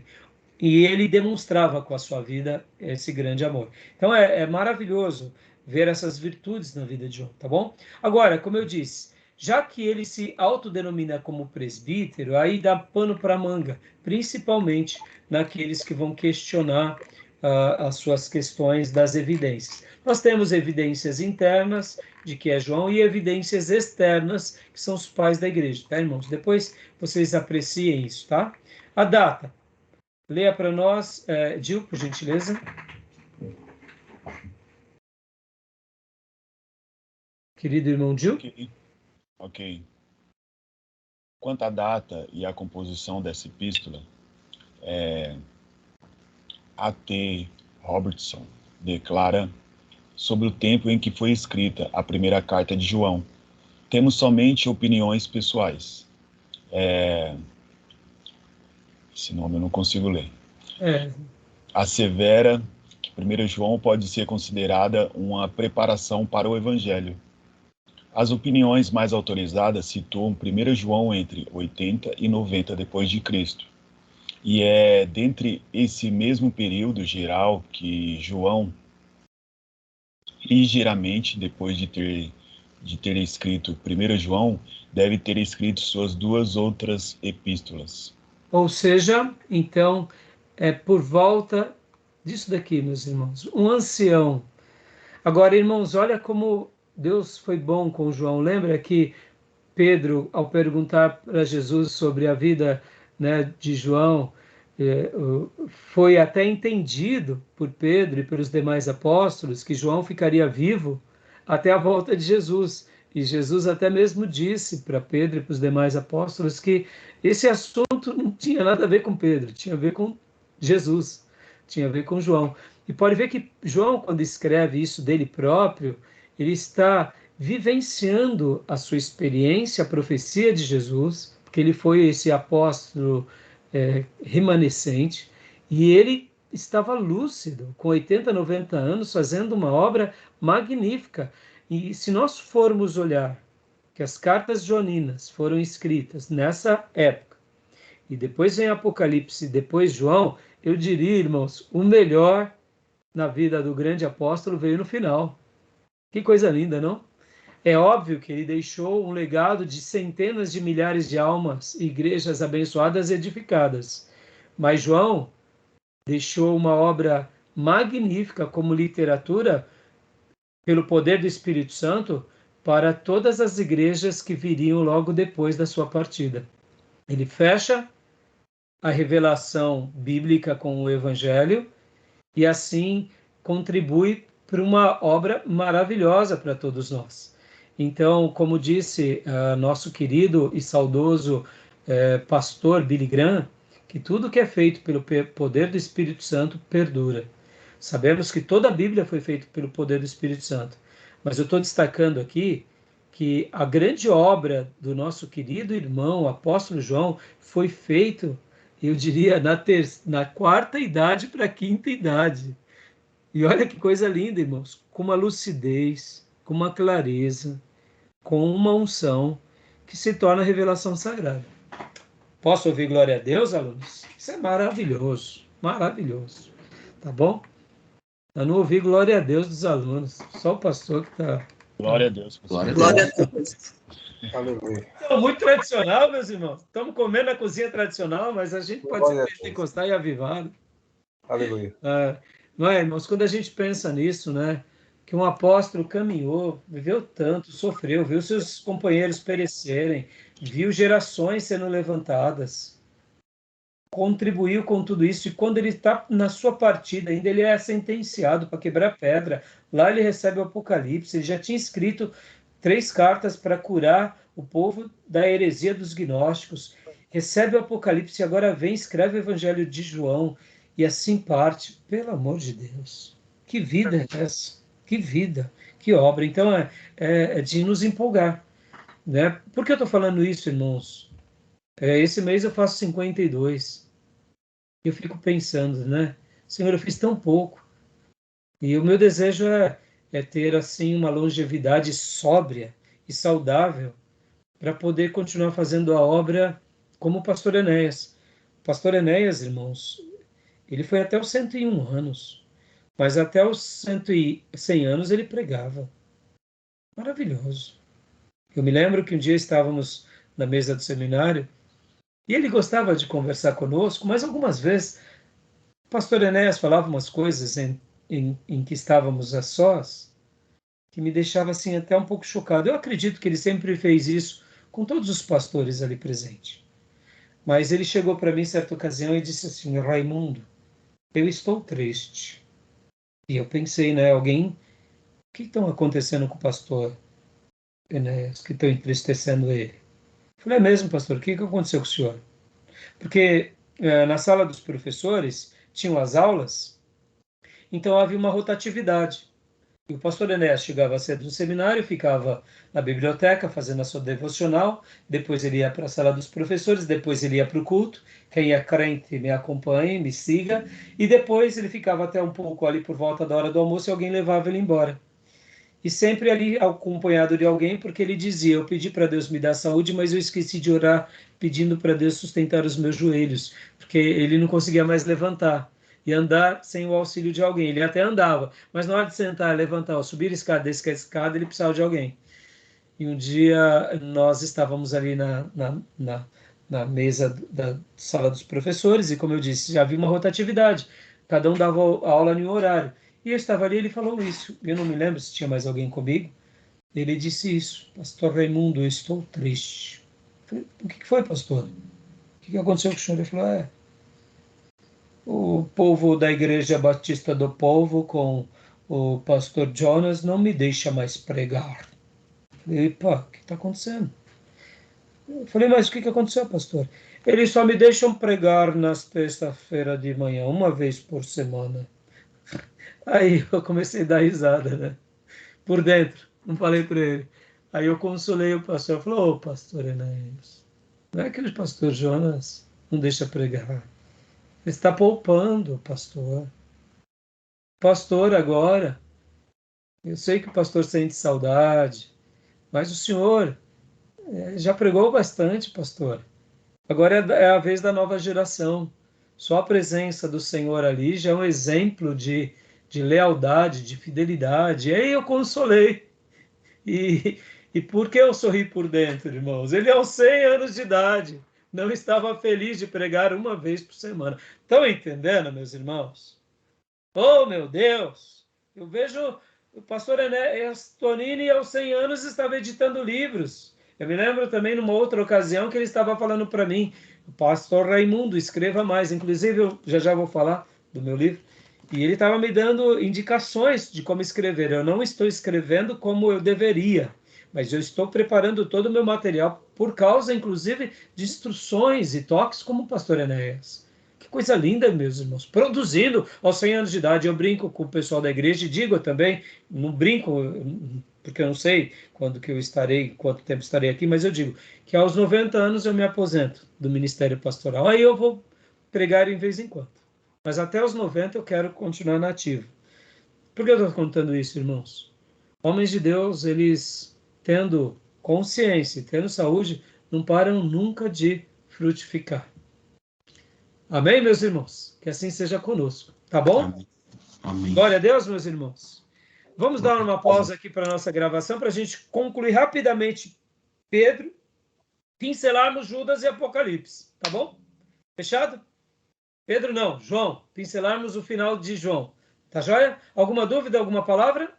E ele demonstrava com a sua vida esse grande amor. Então é maravilhoso ver essas virtudes na vida de João, tá bom? Agora, como eu disse, já que ele se autodenomina como presbítero, aí dá pano para manga, principalmente naqueles que vão questionar as suas questões das evidências. Nós temos evidências internas de que é João e evidências externas, que são os pais da igreja, tá, irmãos? Depois vocês apreciem isso, tá? A data. Leia para nós, Gil, por gentileza. Querido irmão Gil. Ok. Quanto à data e à composição dessa epístola, A.T. Robertson declara sobre o tempo em que foi escrita a primeira carta de João. Temos somente opiniões pessoais. Esse nome eu não consigo ler. Assevera que 1 João pode ser considerada uma preparação para o Evangelho. As opiniões mais autorizadas situam 1 João entre 80 e 90 depois de Cristo. E é dentre esse mesmo período geral que João, ligeiramente depois de ter escrito 1 João, deve ter escrito suas duas outras epístolas. Ou seja, então, é por volta disso daqui, meus irmãos, um ancião. Agora, irmãos, olha como Deus foi bom com João. Lembra que Pedro, ao perguntar para Jesus sobre a vida, né, de João, foi até entendido por Pedro e pelos demais apóstolos que João ficaria vivo até a volta de Jesus. E Jesus até mesmo disse para Pedro e para os demais apóstolos que esse assunto não tinha nada a ver com Pedro, tinha a ver com Jesus, tinha a ver com João. E pode ver que João, quando escreve isso dele próprio, ele está vivenciando a sua experiência, a profecia de Jesus, porque ele foi esse apóstolo remanescente, e ele estava lúcido, com 80, 90 anos, fazendo uma obra magnífica. E se nós formos olhar que as cartas joaninas foram escritas nessa época, e depois vem Apocalipse, depois João, eu diria, irmãos, o melhor na vida do grande apóstolo veio no final. Que coisa linda, não? É óbvio que ele deixou um legado de centenas de milhares de almas, igrejas abençoadas e edificadas. Mas João deixou uma obra magnífica como literatura, pelo poder do Espírito Santo, para todas as igrejas que viriam logo depois da sua partida. Ele fecha a revelação bíblica com o Evangelho e assim contribui para uma obra maravilhosa para todos nós. Então, como disse nosso querido e saudoso pastor Billy Graham, que tudo que é feito pelo poder do Espírito Santo perdura. Sabemos que toda a Bíblia foi feita pelo poder do Espírito Santo, mas eu estou destacando aqui que a grande obra do nosso querido irmão, o apóstolo João, foi feito, eu diria, na quarta idade para a quinta idade. E olha que coisa linda, irmãos, com uma lucidez, com uma clareza, com uma unção que se torna revelação sagrada. Posso ouvir glória a Deus, alunos? Isso é maravilhoso, maravilhoso. Tá bom? Eu não ouvi glória a Deus dos alunos, só o pastor que está... Glória a Deus. Glória a Glória Deus. a Deus. Aleluia. Então, muito tradicional, meus irmãos. Estamos comendo na cozinha tradicional, mas a gente pode Glória a ser Deus. pentecostal e avivado. Aleluia. Não é, irmãos? Quando a gente pensa nisso, né? Que um apóstolo caminhou, viveu tanto, sofreu, viu seus companheiros perecerem, viu gerações sendo levantadas, contribuiu com tudo isso, e quando ele está na sua partida, ainda ele é sentenciado para quebrar pedra. Lá ele recebe o Apocalipse, ele já tinha escrito 3 cartas para curar o povo da heresia dos gnósticos, recebe o Apocalipse e agora vem, escreve o Evangelho de João, e assim parte. Pelo amor de Deus, que vida é essa? Que vida, que obra. Então é de nos empolgar, né? Por que eu estou falando isso, irmãos? Esse mês eu faço 52. Eu fico pensando, né? Senhor, eu fiz tão pouco. E o meu desejo é ter, assim, uma longevidade sóbria e saudável para poder continuar fazendo a obra como o pastor Enéas. O pastor Enéas, irmãos, ele foi até os 101 anos, mas até os 100 anos ele pregava. Maravilhoso. Eu me lembro que um dia estávamos na mesa do seminário e ele gostava de conversar conosco, mas algumas vezes o pastor Enéas falava umas coisas em que estávamos a sós que me deixava assim até um pouco chocado. Eu acredito que ele sempre fez isso com todos os pastores ali presentes. Mas ele chegou para mim em certa ocasião e disse assim: Raimundo, eu estou triste. E eu pensei, né, o que estão acontecendo com o pastor Enéas, que estão entristecendo ele? Eu falei, é mesmo, pastor, o que aconteceu com o senhor? Porque na sala dos professores tinham as aulas, então havia uma rotatividade. E o pastor Enéas chegava cedo no seminário, ficava na biblioteca fazendo a sua devocional, depois ele ia para a sala dos professores, depois ele ia para o culto, quem é crente me acompanhe, me siga, e depois ele ficava até um pouco ali por volta da hora do almoço e alguém levava ele embora. E sempre ali acompanhado de alguém, porque ele dizia, eu pedi para Deus me dar saúde, mas eu esqueci de orar pedindo para Deus sustentar os meus joelhos, porque ele não conseguia mais levantar e andar sem o auxílio de alguém. Ele até andava, mas na hora de sentar, levantar, ou subir a escada, descer a escada, ele precisava de alguém. E um dia nós estávamos ali na mesa da sala dos professores, e como eu disse, já havia uma rotatividade, cada um dava a aula em um horário. E eu estava ali, ele falou isso. Eu não me lembro se tinha mais alguém comigo. Ele disse isso, pastor Raimundo, eu estou triste. Eu falei, o que foi, pastor? O que aconteceu com o senhor? Ele falou, o povo da Igreja Batista do Povo com o pastor Jonas não me deixa mais pregar. Eu falei, epa, o que está acontecendo? Eu falei, mas o que aconteceu, pastor? Eles só me deixam pregar nas terça-feira de manhã, uma vez por semana. Aí eu comecei a dar risada, né? Por dentro, não falei para ele. Aí eu consolei o pastor, eu falei, ô pastor Enéas, não é aquele pastor Jonas, não deixa pregar. Ele está poupando, pastor. Pastor agora, eu sei que o pastor sente saudade, mas o senhor já pregou bastante, pastor. Agora é a vez da nova geração. Só a presença do Senhor ali já é um exemplo de lealdade, de fidelidade. E aí eu consolei. E, e por que eu sorri por dentro, irmãos? Ele aos 100 anos de idade não estava feliz de pregar uma vez por semana. Estão entendendo, meus irmãos? Oh, meu Deus! Eu vejo o pastor Enéas Tonini aos 100 anos estava editando livros. Eu me lembro também numa outra ocasião que ele estava falando para mim, o pastor Raimundo, escreva mais. Inclusive, eu já vou falar do meu livro. E ele estava me dando indicações de como escrever. Eu não estou escrevendo como eu deveria, mas eu estou preparando todo o meu material por causa, inclusive, de instruções e toques como o pastor Enéas. Que coisa linda, meus irmãos. Produzindo aos 100 anos de idade. Eu brinco com o pessoal da igreja e digo também, não brinco, porque eu não sei quando que eu estarei, quanto tempo estarei aqui, mas eu digo que aos 90 anos eu me aposento do ministério pastoral. Aí eu vou pregar em vez em quando. Mas até os 90 eu quero continuar nativo. Por que eu estou contando isso, irmãos? Homens de Deus, eles tendo consciência, tendo saúde, não param nunca de frutificar. Amém, meus irmãos? Que assim seja conosco. Tá bom? Amém. Amém. Glória a Deus, meus irmãos. Vamos dar uma pausa aqui para a nossa gravação, para a gente concluir rapidamente Pedro, pincelarmos Judas e Apocalipse. Tá bom? Fechado? Pedro não, João. Pincelarmos o final de João. Tá joia? Alguma dúvida, alguma palavra?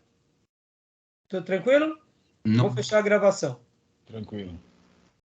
Tudo tranquilo? Não. Vou fechar a gravação. Tranquilo.